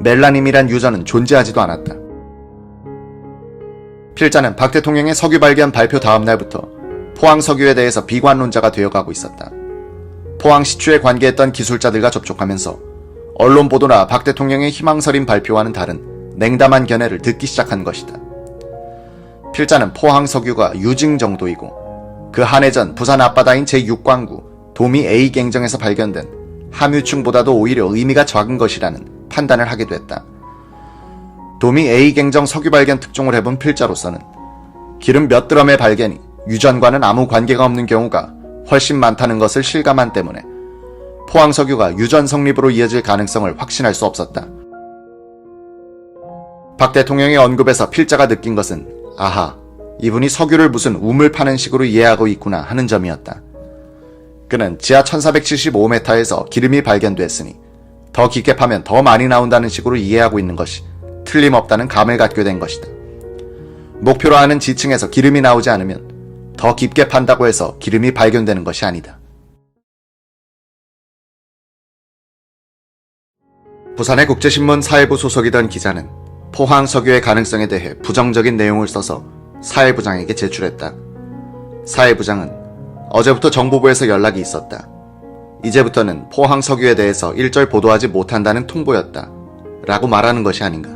S1: 멜라님이란 유전은 존재하지도 않았다. 필자는 박 대통령의 석유 발견 발표 다음 날부터 포항 석유에 대해서 비관론자가 되어가고 있었다. 포항 시추에 관계했던 기술자들과 접촉하면서 언론 보도나 박 대통령의 희망서린 발표와는 다른 냉담한 견해를 듣기 시작한 것이다. 필자는 포항 석유가 유증 정도이고 그 한 해 전 부산 앞바다인 제6광구 도미 A 갱정에서 발견된 함유층보다도 오히려 의미가 적은 것이라는 판단을 하게 됐다. 도미 A 갱정 석유 발견 특종을 해본 필자로서는 기름 몇 드럼의 발견이 유전과는 아무 관계가 없는 경우가 훨씬 많다는 것을 실감한 때문에 포항 석유가 유전 성립으로 이어질 가능성을 확신할 수 없었다. 박 대통령의 언급에서 필자가 느낀 것은 아하, 이분이 석유를 무슨 우물 파는 식으로 이해하고 있구나 하는 점이었다. 그는 지하 1475m에서 기름이 발견됐으니 더 깊게 파면 더 많이 나온다는 식으로 이해하고 있는 것이 틀림없다는 감을 갖게 된 것이다. 목표로 하는 지층에서 기름이 나오지 않으면 더 깊게 판다고 해서 기름이 발견되는 것이 아니다. 부산의 국제신문 사회부 소속이던 기자는 포항 석유의 가능성에 대해 부정적인 내용을 써서 사회부장에게 제출했다. 사회부장은 어제부터 정보부에서 연락이 있었다. 이제부터는 포항 석유에 대해서 일절 보도하지 못한다는 통보였다. 라고 말하는 것이 아닌가.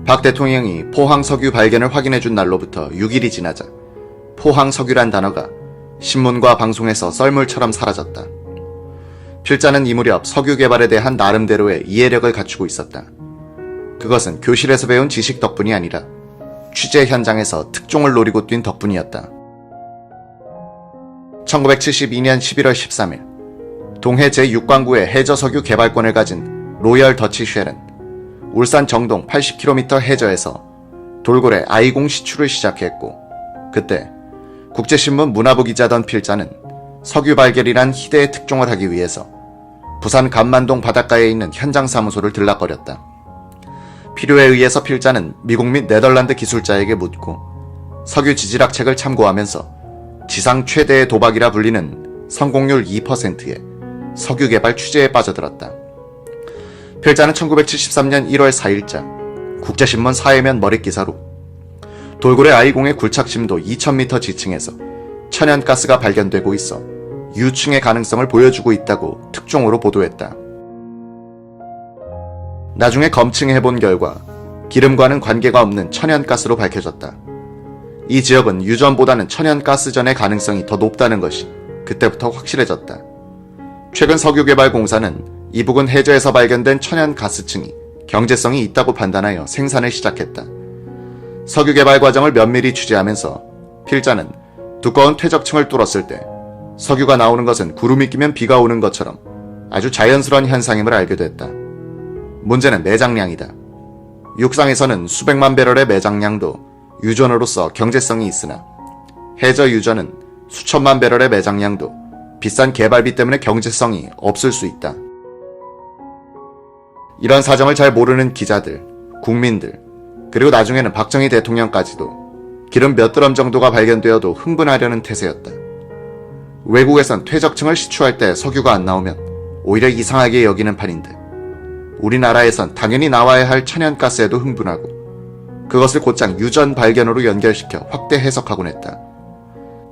S1: 박 대통령이 포항 석유 발견을 확인해준 날로부터 6일이 지나자 포항 석유란 단어가 신문과 방송에서 썰물처럼 사라졌다. 필자는 이 무렵 석유 개발에 대한 나름대로의 이해력을 갖추고 있었다. 그것은 교실에서 배운 지식 덕분이 아니라 취재 현장에서 특종을 노리고 뛴 덕분이었다. 1972년 11월 13일 동해 제6광구의 해저석유 개발권을 가진 로열 더치 쉘은 울산 정동 80km 해저에서 돌고래 아이공 시추를 시작했고 그때 국제신문 문화부 기자던 필자는 석유 발견이란 희대의 특종을 하기 위해서 부산 감만동 바닷가에 있는 현장 사무소를 들락거렸다. 필요에 의해서 필자는 미국 및 네덜란드 기술자에게 묻고 석유 지질학 책을 참고하면서 지상 최대의 도박이라 불리는 성공률 2%의 석유 개발 취재에 빠져들었다. 필자는 1973년 1월 4일자 국제신문 사회면 머릿기사로 돌고래 I-0의 굴착심도 2000m 지층에서 천연가스가 발견되고 있어 유충의 가능성을 보여주고 있다고 특종으로 보도했다. 나중에 검증해본 결과 기름과는 관계가 없는 천연가스로 밝혀졌다. 이 지역은 유전보다는 천연가스전의 가능성이 더 높다는 것이 그때부터 확실해졌다. 최근 석유개발공사는 이 부근 해저에서 발견된 천연가스층이 경제성이 있다고 판단하여 생산을 시작했다. 석유개발 과정을 면밀히 취재하면서 필자는 두꺼운 퇴적층을 뚫었을 때 석유가 나오는 것은 구름이 끼면 비가 오는 것처럼 아주 자연스러운 현상임을 알게 됐다. 문제는 매장량이다. 육상에서는 수백만 배럴의 매장량도 유전으로서 경제성이 있으나 해저 유전은 수천만 배럴의 매장량도 비싼 개발비 때문에 경제성이 없을 수 있다. 이런 사정을 잘 모르는 기자들, 국민들, 그리고 나중에는 박정희 대통령까지도 기름 몇 드럼 정도가 발견되어도 흥분하려는 태세였다. 외국에선 퇴적층을 시추할 때 석유가 안 나오면 오히려 이상하게 여기는 판인데 우리나라에선 당연히 나와야 할 천연가스에도 흥분하고 그것을 곧장 유전 발견으로 연결시켜 확대 해석하곤 했다.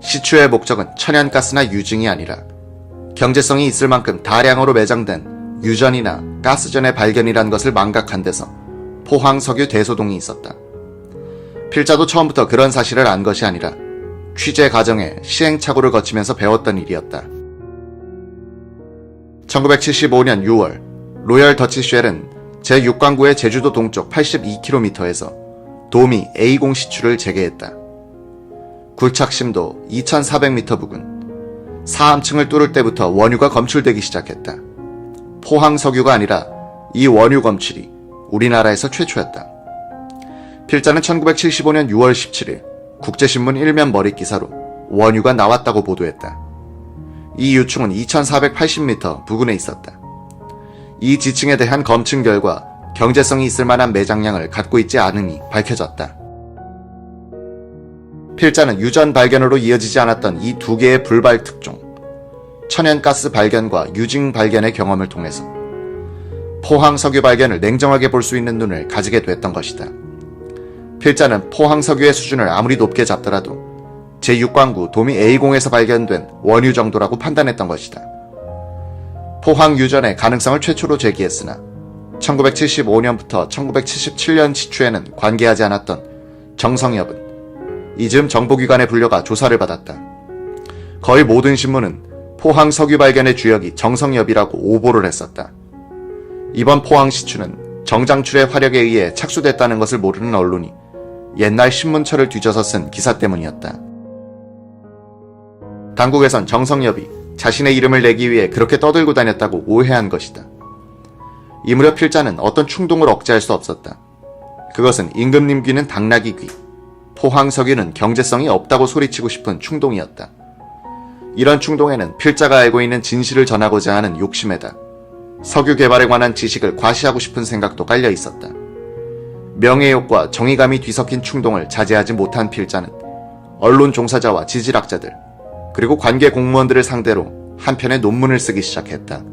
S1: 시추의 목적은 천연가스나 유증이 아니라 경제성이 있을 만큼 다량으로 매장된 유전이나 가스전의 발견이란 것을 망각한 데서 포항석유 대소동이 있었다. 필자도 처음부터 그런 사실을 안 것이 아니라 취재 과정에 시행착오를 거치면서 배웠던 일이었다. 1975년 6월 로열 더치 쉘은 제6광구의 제주도 동쪽 82km에서 도미 A0 시추를 재개했다. 굴착심도 2400m 부근, 사암층을 뚫을 때부터 원유가 검출되기 시작했다. 포항석유가 아니라 이 원유 검출이 우리나라에서 최초였다. 필자는 1975년 6월 17일 국제신문 1면 머릿기사로 원유가 나왔다고 보도했다. 이 유충은 2480m 부근에 있었다. 이 지층에 대한 검증 결과 경제성이 있을 만한 매장량을 갖고 있지 않음이 밝혀졌다. 필자는 유전 발견으로 이어지지 않았던 이 두 개의 불발 특종, 천연가스 발견과 유증 발견의 경험을 통해서 포항석유 발견을 냉정하게 볼 수 있는 눈을 가지게 됐던 것이다. 필자는 포항석유의 수준을 아무리 높게 잡더라도 제6광구 도미 A0에서 발견된 원유 정도라고 판단했던 것이다. 포항 유전의 가능성을 최초로 제기했으나 1975년부터 1977년 시추에는 관계하지 않았던 정성엽은 이즈음 정보기관에 불려가 조사를 받았다. 거의 모든 신문은 포항 석유 발견의 주역이 정성엽이라고 오보를 했었다. 이번 포항 시추는 정장출의 화력에 의해 착수됐다는 것을 모르는 언론이 옛날 신문처를 뒤져서 쓴 기사 때문이었다. 당국에선 정성엽이 자신의 이름을 내기 위해 그렇게 떠들고 다녔다고 오해한 것이다. 이 무렵 필자는 어떤 충동을 억제할 수 없었다. 그것은 임금님 귀는 당나귀 귀, 포항석유는 경제성이 없다고 소리치고 싶은 충동이었다. 이런 충동에는 필자가 알고 있는 진실을 전하고자 하는 욕심에다 석유 개발에 관한 지식을 과시하고 싶은 생각도 깔려 있었다. 명예욕과 정의감이 뒤섞인 충동을 자제하지 못한 필자는 언론 종사자와 지질학자들, 그리고 관계 공무원들을 상대로 한 편의 논문을 쓰기 시작했다.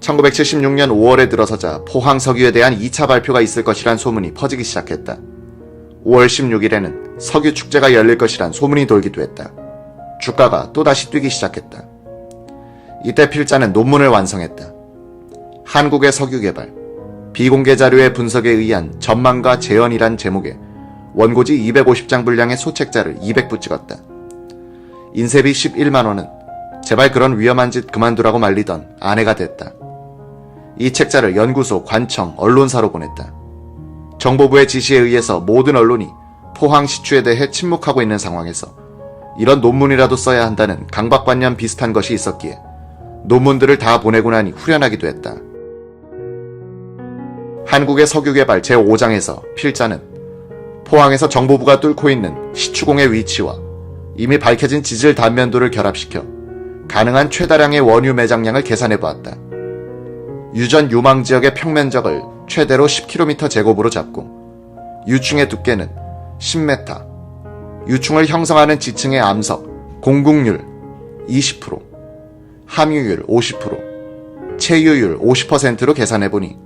S1: (1976년 5월에) 들어서자 포항석유에 대한 2차 발표가 있을 것이란 소문이 퍼지기 시작했다. 5월 16일에는 석유축제가 열릴 것이란 소문이 돌기도 했다. 주가가 또다시 뛰기 시작했다. 이때 필자는 논문을 완성했다. 한국의 석유개발, 비공개 자료의 분석에 의한 전망과 재현이란 제목의 원고지 250장 분량의 소책자를 200부 찍었다. 인쇄비 11만원은 제발 그런 위험한 짓 그만두라고 말리던 아내가 됐다. 이 책자를 연구소, 관청, 언론사로 보냈다. 정보부의 지시에 의해서 모든 언론이 포항 시추에 대해 침묵하고 있는 상황에서 이런 논문이라도 써야 한다는 강박관념 비슷한 것이 있었기에 논문들을 다 보내고 나니 후련하기도 했다. 한국의 석유개발 제5장에서 필자는 포항에서 정보부가 뚫고 있는 시추공의 위치와 이미 밝혀진 지질 단면도를 결합시켜 가능한 최다량의 원유 매장량을 계산해보았다. 유전 유망 지역의 평면적을 최대로 10km 제곱으로 잡고 유충의 두께는 10m, 유충을 형성하는 지층의 암석, 공국률 20%, 함유율 50%, 체유율 50%로 계산해보니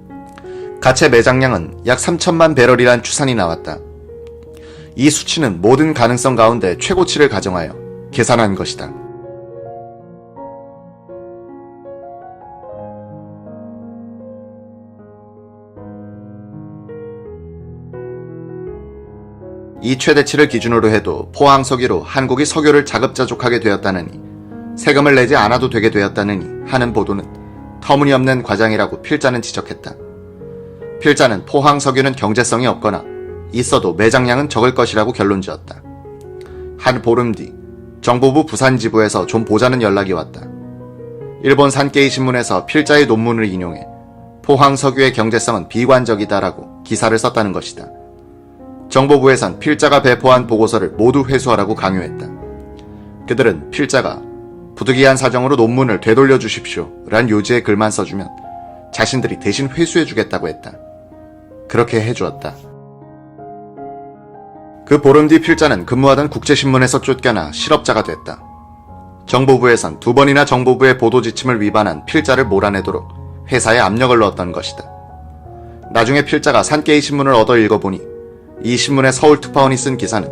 S1: 가채 매장량은 약 3천만 배럴이란 추산이 나왔다. 이 수치는 모든 가능성 가운데 최고치를 가정하여 계산한 것이다. 이 최대치를 기준으로 해도 포항 석유로 한국이 석유를 자급자족하게 되었다느니 세금을 내지 않아도 되게 되었다느니 하는 보도는 터무니없는 과장이라고 필자는 지적했다. 필자는 포항 석유는 경제성이 없거나 있어도 매장량은 적을 것이라고 결론지었다. 한 보름 뒤 정보부 부산지부에서 좀 보자는 연락이 왔다. 일본 산케이 신문에서 필자의 논문을 인용해 포항 석유의 경제성은 비관적이다라고 기사를 썼다는 것이다. 정보부에선 필자가 배포한 보고서를 모두 회수하라고 강요했다. 그들은 필자가 부득이한 사정으로 논문을 되돌려 주십시오 란 요지의 글만 써주면 자신들이 대신 회수해주겠다고 했다. 그렇게 해주었다. 그 보름 뒤 필자는 근무하던 국제신문에서 쫓겨나 실업자가 됐다. 정보부에선 2번이나 정보부의 보도 지침을 위반한 필자를 몰아내도록 회사에 압력을 넣었던 것이다. 나중에 필자가 산케이 신문을 얻어 읽어보니 이 신문의 서울 특파원이 쓴 기사는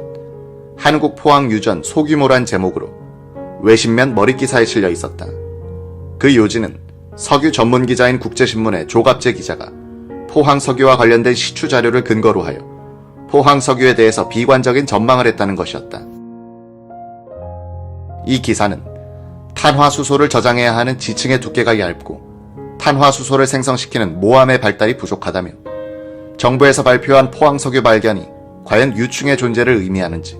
S1: 한국 포항 유전 소규모란 제목으로 외신면 머릿기사에 실려 있었다. 그 요지는 석유 전문 기자인 국제신문의 조갑재 기자가 포항 석유와 관련된 시추 자료를 근거로 하여 포항 석유에 대해서 비관적인 전망을 했다는 것이었다. 이 기사는 탄화수소를 저장해야 하는 지층의 두께가 얇고 탄화수소를 생성시키는 모함의 발달이 부족하다며 정부에서 발표한 포항 석유 발견이 과연 유충의 존재를 의미하는지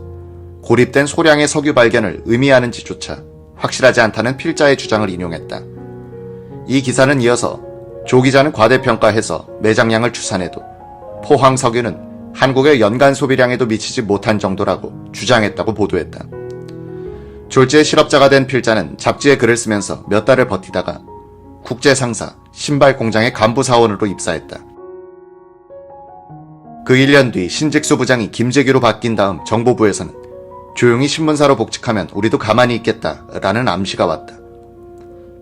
S1: 고립된 소량의 석유 발견을 의미하는지조차 확실하지 않다는 필자의 주장을 인용했다. 이 기사는 이어서 조 기자는 과대평가해서 매장량을 추산해도 포항 석유는 한국의 연간 소비량에도 미치지 못한 정도라고 주장했다고 보도했다. 졸지에 실업자가 된 필자는 잡지에 글을 쓰면서 몇 달을 버티다가 국제상사 신발 공장의 간부 사원으로 입사했다. 그 1년 뒤 신직수 부장이 김재규로 바뀐 다음 정보부에서는 조용히 신문사로 복직하면 우리도 가만히 있겠다라는 암시가 왔다.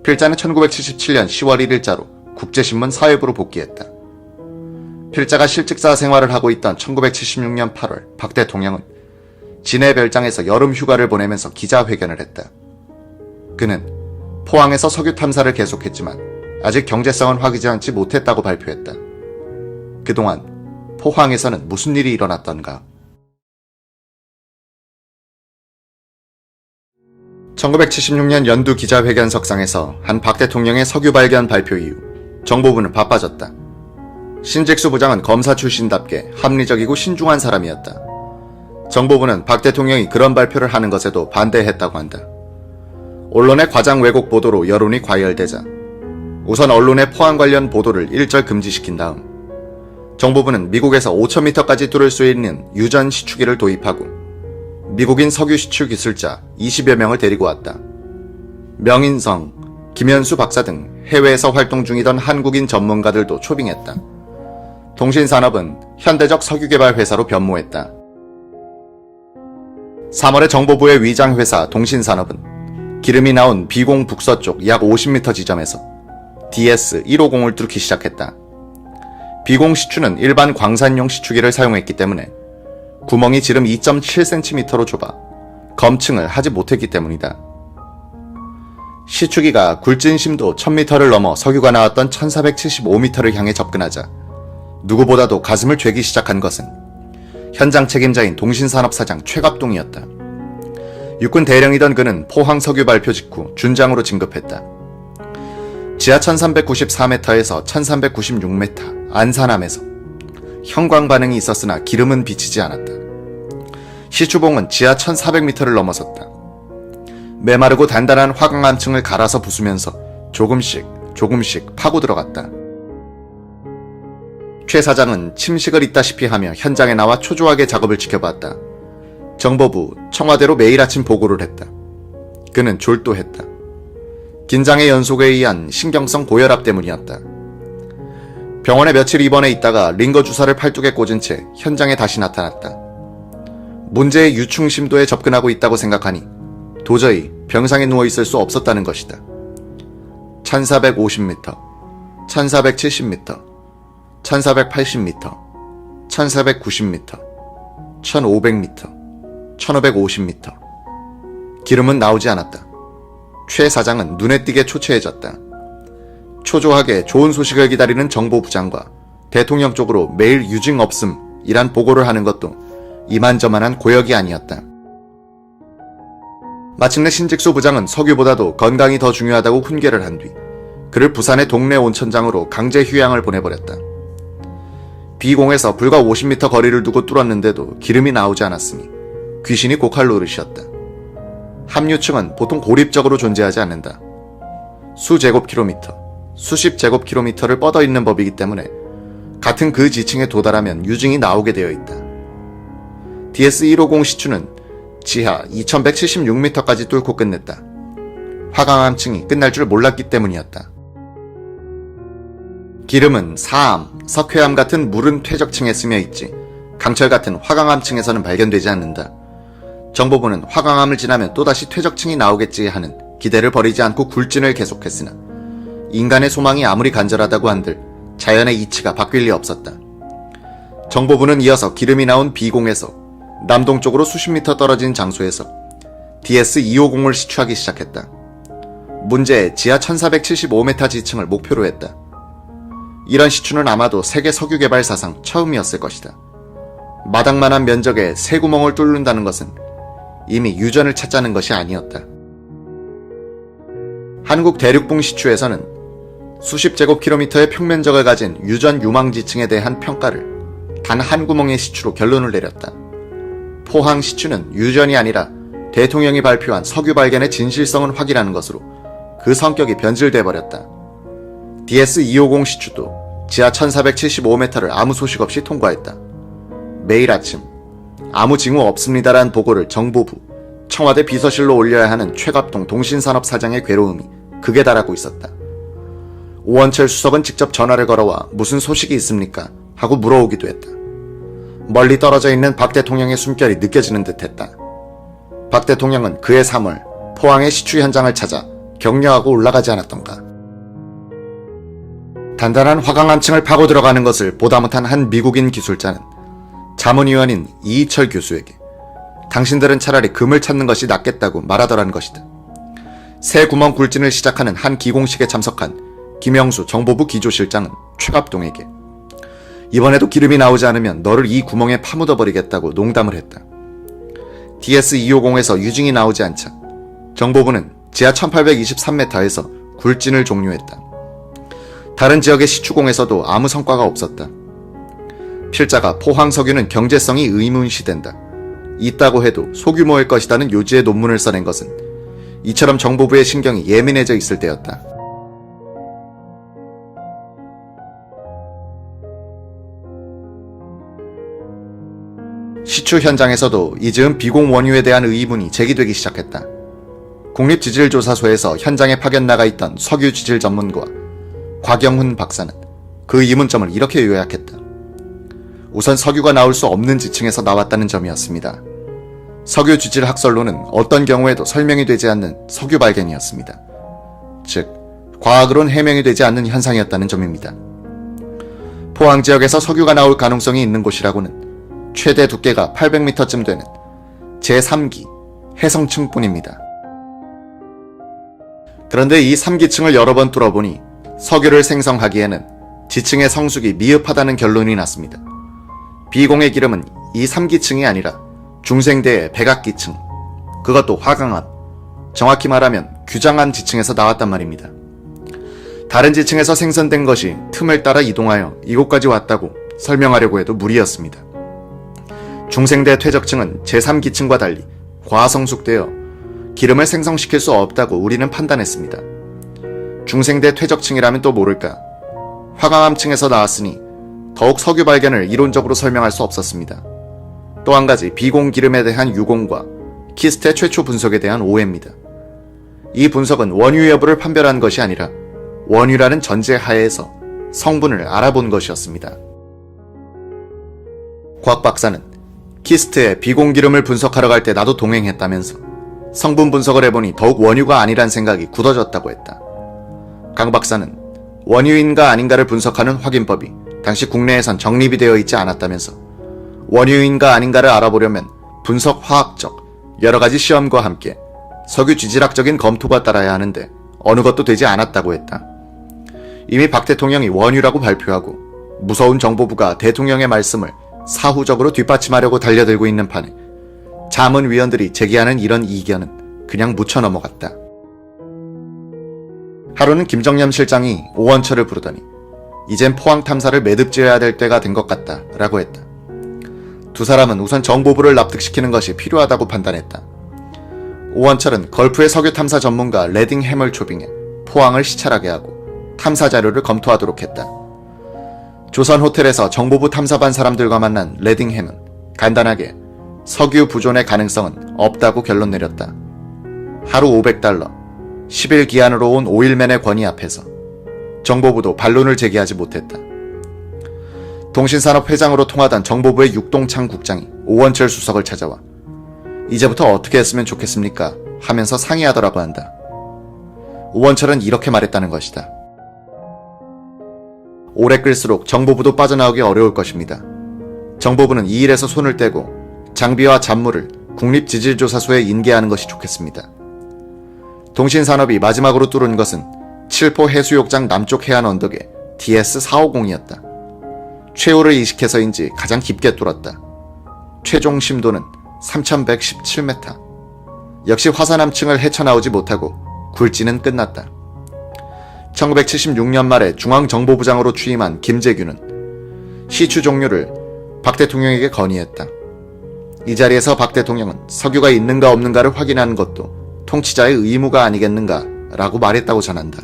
S1: 필자는 1977년 10월 1일자로 국제신문 사회부로 복귀했다. 필자가 실직사 생활을 하고 있던 1976년 8월 박 대통령은 진해 별장에서 여름 휴가를 보내면서 기자회견을 했다. 그는 포항에서 석유 탐사를 계속했지만 아직 경제성은 확인하지 못했다고 발표했다. 그동안 포항에서는 무슨 일이 일어났던가? 1976년 연두 기자회견석상에서 한 박 대통령의 석유 발견 발표 이후 정보부는 바빠졌다. 신직수 부장은 검사 출신답게 합리적이고 신중한 사람이었다. 정보부는 박 대통령이 그런 발표를 하는 것에도 반대했다고 한다. 언론의 과장 왜곡 보도로 여론이 과열되자 우선 언론의 포항 관련 보도를 일절 금지시킨 다음 정보부는 미국에서 5,000m까지 뚫을 수 있는 유전 시추기를 도입하고 미국인 석유 시추 기술자 20여 명을 데리고 왔다. 명인성, 김현수 박사 등 해외에서 활동 중이던 한국인 전문가들도 초빙했다. 동신산업은 현대적 석유개발 회사로 변모했다. 3월에 정보부의 위장회사 동신산업은 기름이 나온 비공 북서쪽 약 50m 지점에서 DS-150을 뚫기 시작했다. 비공 시추는 일반 광산용 시추기를 사용했기 때문에 구멍이 지름 2.7cm로 좁아 검층을 하지 못했기 때문이다. 시추기가 굴진 심도 1000m를 넘어 석유가 나왔던 1475m를 향해 접근하자 누구보다도 가슴을 죄기 시작한 것은 현장 책임자인 동신산업 사장 최갑동이었다. 육군 대령이던 그는 포항 석유 발표 직후 준장으로 진급했다. 지하 1394m에서 1396m 안산함에서 형광 반응이 있었으나 기름은 비치지 않았다. 시추봉은 지하 1400m를 넘어섰다. 메마르고 단단한 화강암층을 갈아서 부수면서 조금씩 파고 들어갔다. 최 사장은 침식을 있다시피 하며 현장에 나와 초조하게 작업을 지켜봤다. 정보부, 청와대로 매일 아침 보고를 했다. 그는 졸도했다. 긴장의 연속에 의한 신경성 고혈압 때문이었다. 병원에 며칠 입원해 있다가 링거 주사를 팔뚝에 꽂은 채 현장에 다시 나타났다. 문제의 유충 심도에 접근하고 있다고 생각하니 도저히 병상에 누워있을 수 없었다는 것이다. 1450m, 1470m, 1480m, 1490m, 1500m, 1550m. 기름은 나오지 않았다. 최 사장은 눈에 띄게 초췌해졌다. 초조하게 좋은 소식을 기다리는 정보부장과 대통령 쪽으로 매일 유증 없음이란 보고를 하는 것도 이만저만한 고역이 아니었다. 마침내 신직수 부장은 석유보다도 건강이 더 중요하다고 훈계를 한 뒤 그를 부산의 동네 온천장으로 강제 휴양을 보내버렸다. B공에서 불과 50m 거리를 두고 뚫었는데도 기름이 나오지 않았으니 귀신이 고칼 노릇이었다. 함유층은 보통 고립적으로 존재하지 않는다. 수제곱킬로미터, 수십 제곱킬로미터를 뻗어 있는 법이기 때문에 같은 그 지층에 도달하면 유증이 나오게 되어 있다. DS-150 시추는 지하 2176m까지 뚫고 끝냈다. 화강암층이 끝날 줄 몰랐기 때문이었다. 기름은 사암, 석회암 같은 물은 퇴적층에 스며 있지 강철 같은 화강암층에서는 발견되지 않는다. 정보부는 화강암을 지나면 또다시 퇴적층이 나오겠지 하는 기대를 버리지 않고 굴진을 계속했으나 인간의 소망이 아무리 간절하다고 한들 자연의 이치가 바뀔 리 없었다. 정보부는 이어서 기름이 나온 B공에서 남동쪽으로 수십 미터 떨어진 장소에서 DS-250을 시추하기 시작했다. 문제의 지하 1475m 지층을 목표로 했다. 이런 시추는 아마도 세계 석유 개발 사상 처음이었을 것이다. 마당만한 면적에 새 구멍을 뚫는다는 것은 이미 유전을 찾자는 것이 아니었다. 한국 대륙붕 시추에서는 수십 제곱킬로미터의 평면적을 가진 유전 유망지층에 대한 평가를 단 한 구멍의 시추로 결론을 내렸다. 포항 시추는 유전이 아니라 대통령이 발표한 석유 발견의 진실성을 확인하는 것으로 그 성격이 변질돼 버렸다. DS-250 시추도 지하 1475m를 아무 소식 없이 통과했다. 매일 아침 아무 징후 없습니다라는 보고를 정보부, 청와대 비서실로 올려야 하는 최갑동 동신산업 사장의 괴로움이 극에 달하고 있었다. 오원철 수석은 직접 전화를 걸어와 무슨 소식이 있습니까? 하고 물어오기도 했다. 멀리 떨어져 있는 박 대통령의 숨결이 느껴지는 듯했다. 박 대통령은 그해 3월 포항의 시추 현장을 찾아 격려하고 올라가지 않았던가. 단단한 화강암층을 파고 들어가는 것을 보다 못한 한 미국인 기술자는 자문위원인 이희철 교수에게 당신들은 차라리 금을 찾는 것이 낫겠다고 말하더란 것이다. 새 구멍 굴진을 시작하는 한 기공식에 참석한 김영수 정보부 기조실장은 최갑동에게 이번에도 기름이 나오지 않으면 너를 이 구멍에 파묻어버리겠다고 농담을 했다. DS-250에서 유증이 나오지 않자 정보부는 지하 1823m에서 굴진을 종료했다. 다른 지역의 시추공에서도 아무 성과가 없었다. 필자가 포항 석유는 경제성이 의문시된다. 있다고 해도 소규모일 것이라는 요지의 논문을 써낸 것은 이처럼 정보부의 신경이 예민해져 있을 때였다. 시추 현장에서도 이즈음 비공 원유에 대한 의문이 제기되기 시작했다. 국립지질조사소에서 현장에 파견 나가 있던 석유지질 전문가 곽영훈 박사는 그 의문점을 이렇게 요약했다. 우선 석유가 나올 수 없는 지층에서 나왔다는 점이었습니다. 석유지질 학설로는 어떤 경우에도 설명이 되지 않는 석유 발견이었습니다. 즉, 과학으론 해명이 되지 않는 현상이었다는 점입니다. 포항 지역에서 석유가 나올 가능성이 있는 곳이라고는 최대 두께가 800m쯤 되는 제3기 해성층뿐입니다. 그런데 이 3기층을 여러 번 뚫어보니 석유를 생성하기에는 지층의 성숙이 미흡하다는 결론이 났습니다. B공의 기름은 이 3기층이 아니라 중생대의 백악기층, 그것도 화강암, 정확히 말하면 규장암 지층에서 나왔단 말입니다. 다른 지층에서 생성된 것이 틈을 따라 이동하여 이곳까지 왔다고 설명하려고 해도 무리였습니다. 중생대 퇴적층은 제3기층과 달리 과성숙되어 기름을 생성시킬 수 없다고 우리는 판단했습니다. 중생대 퇴적층이라면 또 모를까. 화강암층에서 나왔으니 더욱 석유 발견을 이론적으로 설명할 수 없었습니다. 또 한 가지 비공 기름에 대한 유공과 키스트 최초 분석에 대한 오해입니다. 이 분석은 원유 여부를 판별한 것이 아니라 원유라는 전제 하에서 성분을 알아본 것이었습니다. 곽 박사는 키스트에 비공기름을 분석하러 갈 때 나도 동행했다면서 성분 분석을 해보니 더욱 원유가 아니란 생각이 굳어졌다고 했다. 강 박사는 원유인가 아닌가를 분석하는 확인법이 당시 국내에선 정립이 되어 있지 않았다면서 원유인가 아닌가를 알아보려면 분석 화학적 여러 가지 시험과 함께 석유 지질학적인 검토가 따라야 하는데 어느 것도 되지 않았다고 했다. 이미 박 대통령이 원유라고 발표하고 무서운 정보부가 대통령의 말씀을 사후적으로 뒷받침하려고 달려들고 있는 판에 자문위원들이 제기하는 이런 이견은 그냥 묻혀 넘어갔다. 하루는 김정념 실장이 오원철을 부르더니 이젠 포항 탐사를 매듭지어야 될 때가 된 것 같다 라고 했다. 두 사람은 우선 정보부를 납득시키는 것이 필요하다고 판단했다. 오원철은 걸프의 석유 탐사 전문가 레딩햄을 초빙해 포항을 시찰하게 하고 탐사 자료를 검토하도록 했다. 조선 호텔에서 정보부 탐사반 사람들과 만난 레딩햄은 간단하게 석유 부존의 가능성은 없다고 결론 내렸다. 하루 500달러, 10일 기한으로 온 오일맨의 권위 앞에서 정보부도 반론을 제기하지 못했다. 동신산업 회장으로 통하던 정보부의 육동창 국장이 오원철 수석을 찾아와 이제부터 어떻게 했으면 좋겠습니까? 하면서 상의하더라고 한다. 오원철은 이렇게 말했다는 것이다. 오래 끌수록 정보부도 빠져나오기 어려울 것입니다. 정보부는 이 일에서 손을 떼고 장비와 잡무를 국립지질조사소에 인계하는 것이 좋겠습니다. 동신산업이 마지막으로 뚫은 것은 칠포 해수욕장 남쪽 해안 언덕의 DS450이었다. 최후를 이식해서인지 가장 깊게 뚫었다. 최종 심도는 3117m. 역시 화산암층을 헤쳐나오지 못하고 굴지는 끝났다. 1976년 말에 중앙정보부장으로 취임한 김재규는 시추 종료를 박 대통령에게 건의했다. 이 자리에서 박 대통령은 석유가 있는가 없는가를 확인하는 것도 통치자의 의무가 아니겠는가 라고 말했다고 전한다.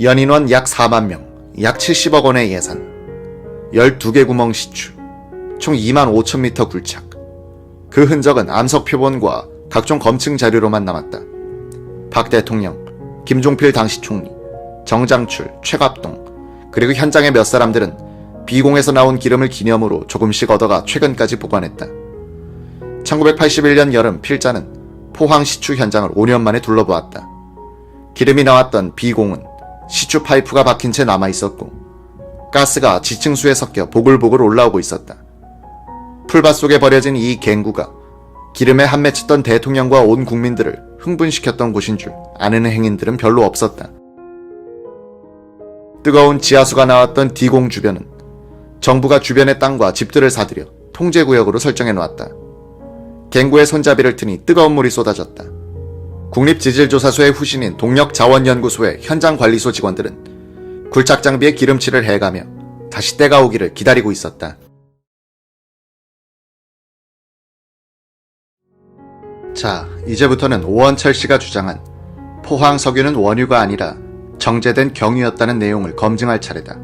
S1: 연인원 약 4만 명, 약 70억 원의 예산, 12개 구멍 시추, 총 2만 5천 미터 굴착. 그 흔적은 암석 표본과 각종 검증 자료로만 남았다. 박 대통령, 김종필 당시 총리, 정장출, 최갑동, 그리고 현장의 몇 사람들은 비공에서 나온 기름을 기념으로 조금씩 얻어가 최근까지 보관했다. 1981년 여름 필자는 포항 시추 현장을 5년 만에 둘러보았다. 기름이 나왔던 비공은 시추 파이프가 박힌 채 남아있었고 가스가 지층수에 섞여 보글보글 올라오고 있었다. 풀밭 속에 버려진 이 갱구가 기름에 한맺혔던 대통령과 온 국민들을 흥분시켰던 곳인 줄 아는 행인들은 별로 없었다. 뜨거운 지하수가 나왔던 D공 주변은 정부가 주변의 땅과 집들을 사들여 통제구역으로 설정해 놓았다. 갱구의 손잡이를 트니 뜨거운 물이 쏟아졌다. 국립지질조사소의 후신인 동력자원연구소의 현장관리소 직원들은 굴착 장비에 기름칠을 해가며 다시 때가 오기를 기다리고 있었다. 자, 이제부터는 오원철 씨가 주장한 포항 석유는 원유가 아니라 정제된 경유였다는 내용을 검증할 차례다.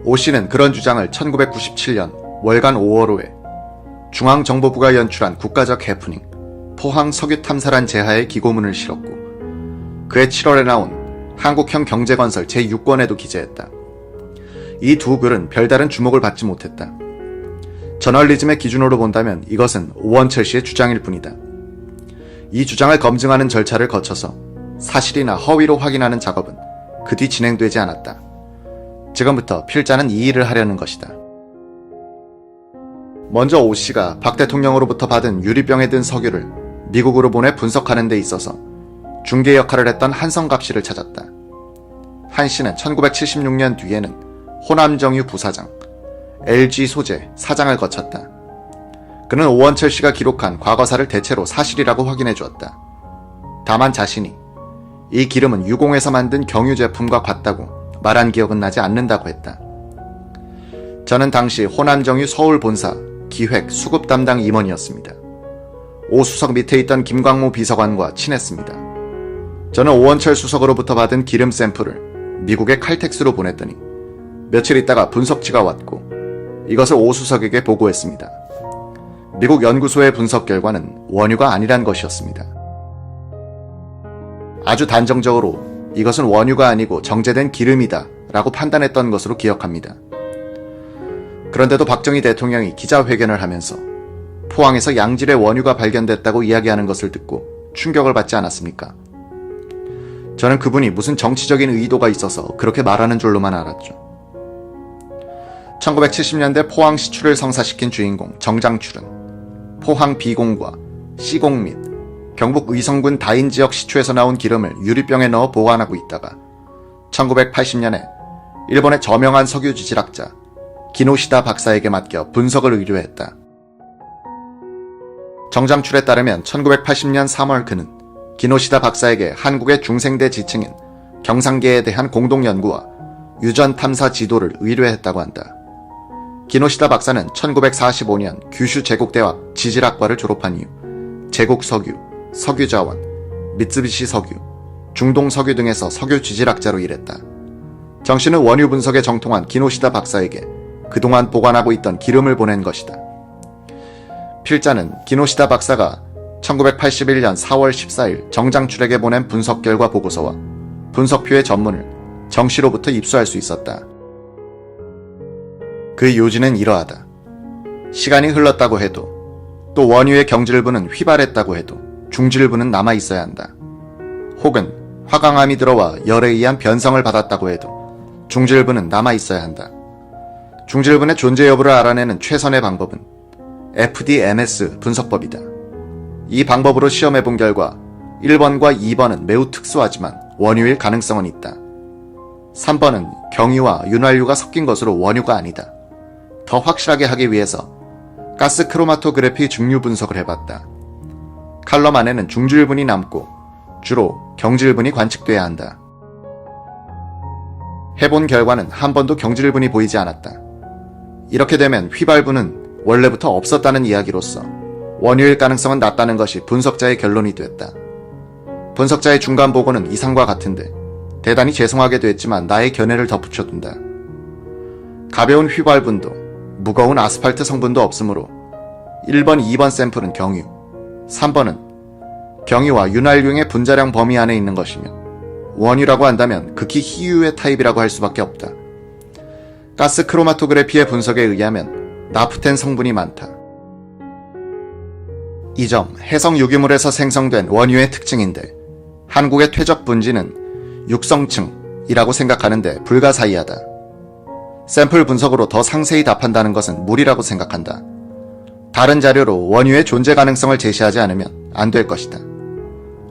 S1: 오 씨는 그런 주장을 1997년 월간 5월호에 중앙정보부가 연출한 국가적 해프닝 포항 석유 탐사란 제하의 기고문을 실었고 그해 7월에 나온 한국형 경제건설 제6권에도 기재했다. 이 두 글은 별다른 주목을 받지 못했다. 저널리즘의 기준으로 본다면 이것은 오원철 씨의 주장일 뿐이다. 이 주장을 검증하는 절차를 거쳐서 사실이나 허위로 확인하는 작업은 그 뒤 진행되지 않았다. 지금부터 필자는 이 일을 하려는 것이다. 먼저 오 씨가 박 대통령으로부터 받은 유리병에 든 석유를 미국으로 보내 분석하는 데 있어서 중개 역할을 했던 한성갑 씨를 찾았다. 한 씨는 1976년 뒤에는 호남정유 부사장, LG 소재 사장을 거쳤다. 그는 오원철 씨가 기록한 과거사를 대체로 사실이라고 확인해 주었다. 다만 자신이 이 기름은 유공에서 만든 경유 제품과 같다고 말한 기억은 나지 않는다고 했다. 저는 당시 호남정유 서울 본사 기획 수급 담당 임원이었습니다. 오 수석 밑에 있던 김광무 비서관과 친했습니다. 저는 오원철 수석으로부터 받은 기름 샘플을 미국의 칼텍스로 보냈더니 며칠 있다가 분석지가 왔고 이것을 오수석에게 보고했습니다. 미국 연구소의 분석 결과는 원유가 아니란 것이었습니다. 아주 단정적으로 이것은 원유가 아니고 정제된 기름이다 라고 판단했던 것으로 기억합니다. 그런데도 박정희 대통령이 기자회견을 하면서 포항에서 양질의 원유가 발견됐다고 이야기하는 것을 듣고 충격을 받지 않았습니까? 저는 그분이 무슨 정치적인 의도가 있어서 그렇게 말하는 줄로만 알았죠. 1970년대 포항 시추를 성사시킨 주인공 정장출은 포항 B공과 C공 및 경북 의성군 다인 지역 시추에서 나온 기름을 유리병에 넣어 보관하고 있다가 1980년에 일본의 저명한 석유 지질학자 기노시다 박사에게 맡겨 분석을 의뢰했다. 정장출에 따르면 1980년 3월 그는 기노시다 박사에게 한국의 중생대 지층인 경상계에 대한 공동연구와 유전 탐사 지도를 의뢰했다고 한다. 기노시다 박사는 1945년 규슈 제국대학 지질학과를 졸업한 이후 제국석유, 석유자원, 미쓰비시 석유, 중동석유 등에서 석유 지질학자로 일했다. 정 씨는 원유 분석에 정통한 기노시다 박사에게 그동안 보관하고 있던 기름을 보낸 것이다. 필자는 기노시다 박사가 1981년 4월 14일 정장출에게 보낸 분석 결과 보고서와 분석표의 전문을 정 씨로부터 입수할 수 있었다. 그 요지는 이러하다. 시간이 흘렀다고 해도 또 원유의 경질부는 휘발했다고 해도 중질부는 남아있어야 한다. 혹은 화강암이 들어와 열에 의한 변성을 받았다고 해도 중질부는 남아있어야 한다. 중질분의 존재 여부를 알아내는 최선의 방법은 FDMS 분석법이다. 이 방법으로 시험해본 결과 1번과 2번은 매우 특수하지만 원유일 가능성은 있다. 3번은 경유와 윤활유가 섞인 것으로 원유가 아니다. 더 확실하게 하기 위해서 가스 크로마토그래피 증류 분석을 해봤다. 칼럼 안에는 중질분이 남고 주로 경질분이 관측돼야 한다. 해본 결과는 한 번도 경질분이 보이지 않았다. 이렇게 되면 휘발분은 원래부터 없었다는 이야기로서 원유일 가능성은 낮다는 것이 분석자의 결론이 됐다. 분석자의 중간 보고는 이상과 같은데 대단히 죄송하게도 했지만 나의 견해를 덧붙여둔다. 가벼운 휘발분도 무거운 아스팔트 성분도 없으므로 1번, 2번 샘플은 경유, 3번은 경유와 윤활유의 분자량 범위 안에 있는 것이며 원유라고 한다면 극히 희유의 타입이라고 할 수밖에 없다. 가스 크로마토그래피의 분석에 의하면 나프텐 성분이 많다. 이 점 해성 유기물에서 생성된 원유의 특징인데 한국의 퇴적 분지는 육성층이라고 생각하는데 불가사의하다. 샘플 분석으로 더 상세히 답한다는 것은 무리라고 생각한다. 다른 자료로 원유의 존재 가능성을 제시하지 않으면 안 될 것이다.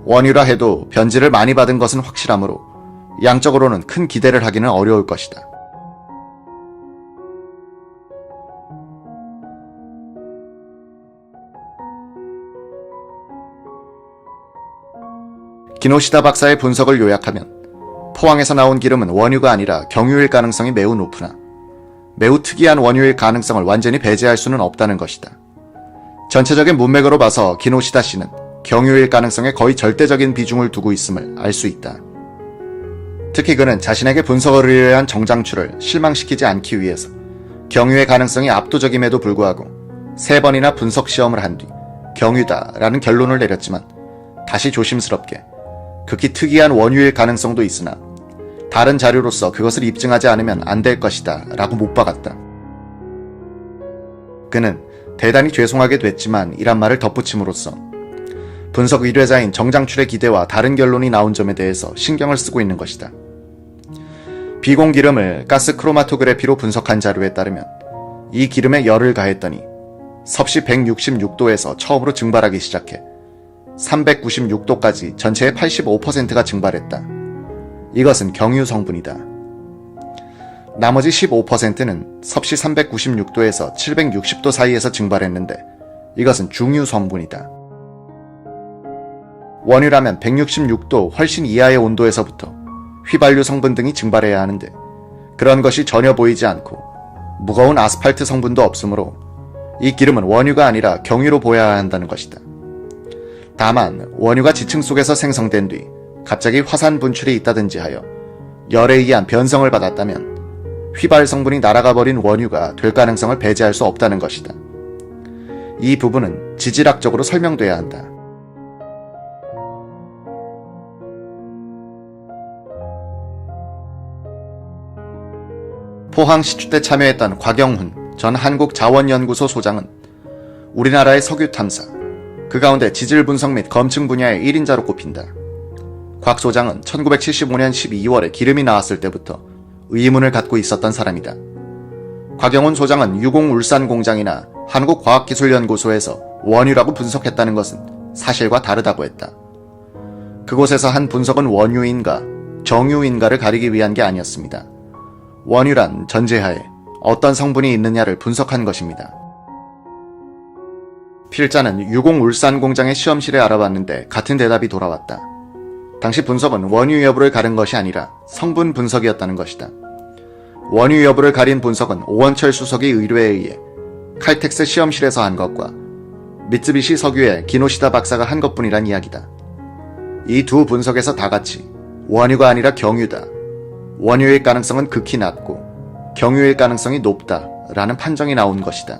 S1: 원유라 해도 변질을 많이 받은 것은 확실하므로 양적으로는 큰 기대를 하기는 어려울 것이다. 기노시다 박사의 분석을 요약하면 포항에서 나온 기름은 원유가 아니라 경유일 가능성이 매우 높으나 매우 특이한 원유일 가능성을 완전히 배제할 수는 없다는 것이다. 전체적인 문맥으로 봐서 기노시다 씨는 경유일 가능성에 거의 절대적인 비중을 두고 있음을 알 수 있다. 특히 그는 자신에게 분석을 의뢰한 정장출을 실망시키지 않기 위해서 경유의 가능성이 압도적임에도 불구하고 3번이나 분석 시험을 한 뒤 경유다라는 결론을 내렸지만 다시 조심스럽게 극히 특이한 원유일 가능성도 있으나 다른 자료로서 그것을 입증하지 않으면 안 될 것이다 라고 못 박았다. 그는 대단히 죄송하게 됐지만 이란 말을 덧붙임으로써 분석 의뢰자인 정장출의 기대와 다른 결론이 나온 점에 대해서 신경을 쓰고 있는 것이다. 비공 기름을 가스 크로마토그래피로 분석한 자료에 따르면 이 기름에 열을 가했더니 섭씨 166도에서 처음으로 증발하기 시작해 396도까지 전체의 85%가 증발했다. 이것은 경유 성분이다. 나머지 15%는 섭씨 396도에서 760도 사이에서 증발했는데 이것은 중유 성분이다. 원유라면 166도 훨씬 이하의 온도에서부터 휘발유 성분 등이 증발해야 하는데 그런 것이 전혀 보이지 않고 무거운 아스팔트 성분도 없으므로 이 기름은 원유가 아니라 경유로 보여야 한다는 것이다. 다만 원유가 지층 속에서 생성된 뒤 갑자기 화산 분출이 있다든지 하여 열에 의한 변성을 받았다면 휘발 성분이 날아가 버린 원유가 될 가능성을 배제할 수 없다는 것이다. 이 부분은 지질학적으로 설명돼야 한다. 포항 시추 때 참여했던 곽영훈 전 한국자원연구소 소장은 우리나라의 석유 탐사, 그 가운데 지질 분석 및 검증 분야의 1인자로 꼽힌다. 곽 소장은 1975년 12월에 기름이 나왔을 때부터 의문을 갖고 있었던 사람이다. 곽영훈 소장은 유공울산공장이나 한국과학기술연구소에서 원유라고 분석했다는 것은 사실과 다르다고 했다. 그곳에서 한 분석은 원유인가 정유인가를 가리기 위한 게 아니었습니다. 원유란 전제하에 어떤 성분이 있느냐를 분석한 것입니다. 필자는 유공울산공장의 시험실에 알아봤는데 같은 대답이 돌아왔다. 당시 분석은 원유 여부를 가른 것이 아니라 성분 분석이었다는 것이다. 원유 여부를 가린 분석은 오원철 수석의 의뢰에 의해 칼텍스 시험실에서 한 것과 미쓰비시 석유의 기노시다 박사가 한 것뿐이란 이야기다. 이 두 분석에서 다 같이 원유가 아니라 경유다, 원유일 가능성은 극히 낮고 경유일 가능성이 높다라는 판정이 나온 것이다.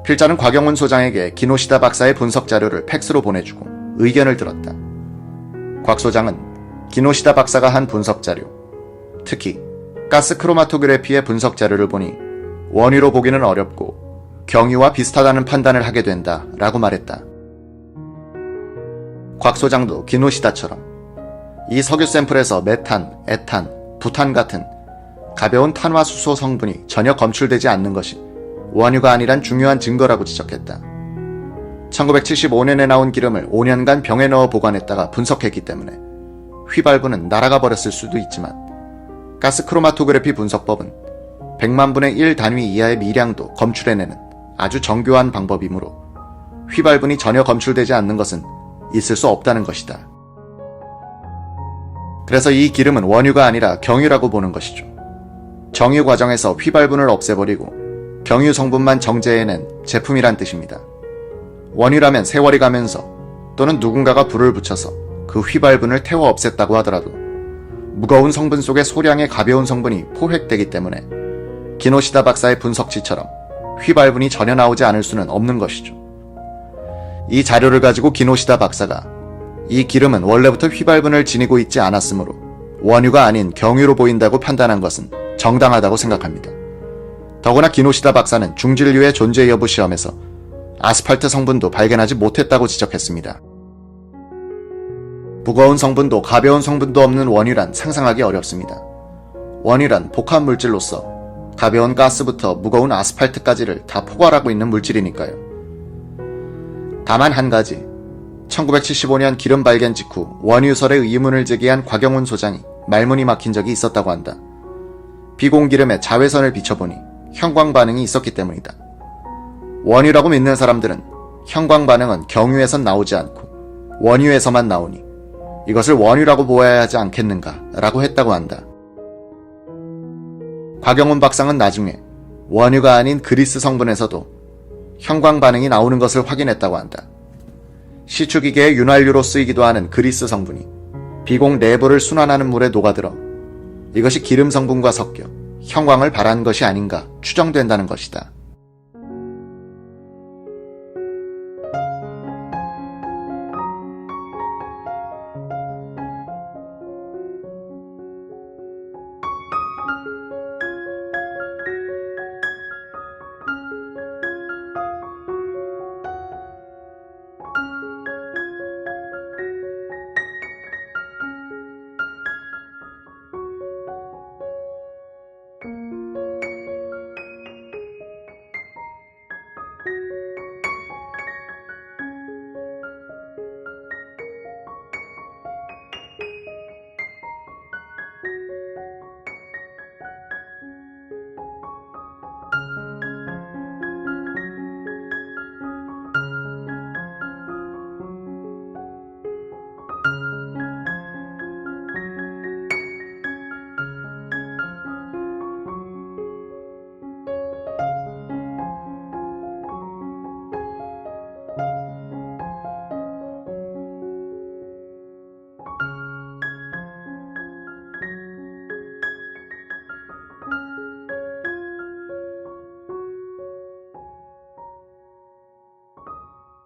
S1: 필자는 곽영훈 소장에게 기노시다 박사의 분석 자료를 팩스로 보내주고 의견을 들었다. 곽 소장은 기노시다 박사가 한 분석 자료, 특히 가스 크로마토그래피의 분석 자료를 보니 원유로 보기는 어렵고 경유와 비슷하다는 판단을 하게 된다 라고 말했다. 곽 소장도 기노시다처럼 이 석유 샘플에서 메탄, 에탄, 부탄 같은 가벼운 탄화수소 성분이 전혀 검출되지 않는 것이 원유가 아니란 중요한 증거라고 지적했다. 1975년에 나온 기름을 5년간 병에 넣어 보관했다가 분석했기 때문에 휘발분은 날아가 버렸을 수도 있지만 가스 크로마토그래피 분석법은 100만 분의 1 단위 이하의 미량도 검출해내는 아주 정교한 방법이므로 휘발분이 전혀 검출되지 않는 것은 있을 수 없다는 것이다. 그래서 이 기름은 원유가 아니라 경유라고 보는 것이죠. 정유 과정에서 휘발분을 없애버리고 경유 성분만 정제해낸 제품이란 뜻입니다. 원유라면 세월이 가면서 또는 누군가가 불을 붙여서 그 휘발분을 태워 없앴다고 하더라도 무거운 성분 속에 소량의 가벼운 성분이 포획되기 때문에 기노시다 박사의 분석치처럼 휘발분이 전혀 나오지 않을 수는 없는 것이죠. 이 자료를 가지고 기노시다 박사가 이 기름은 원래부터 휘발분을 지니고 있지 않았으므로 원유가 아닌 경유로 보인다고 판단한 것은 정당하다고 생각합니다. 더구나 기노시다 박사는 중진류의 존재 여부 시험에서 아스팔트 성분도 발견하지 못했다고 지적했습니다. 무거운 성분도 가벼운 성분도 없는 원유란 상상하기 어렵습니다. 원유란 복합 물질로서 가벼운 가스부터 무거운 아스팔트까지를 다 포괄하고 있는 물질이니까요. 다만 한 가지, 1975년 기름 발견 직후 원유설에 의문을 제기한 곽영훈 소장이 말문이 막힌 적이 있었다고 한다. 비공기름에 자외선을 비춰보니 형광 반응이 있었기 때문이다. 원유라고 믿는 사람들은 형광 반응은 경유에선 나오지 않고 원유에서만 나오니 이것을 원유라고 보아야 하지 않겠는가 라고 했다고 한다. 곽영훈 박사는 나중에 원유가 아닌 그리스 성분에서도 형광 반응이 나오는 것을 확인했다고 한다. 시추기계의 윤활유로 쓰이기도 하는 그리스 성분이 비공 내부를 순환하는 물에 녹아들어 이것이 기름 성분과 섞여 형광을 발한 것이 아닌가 추정된다는 것이다.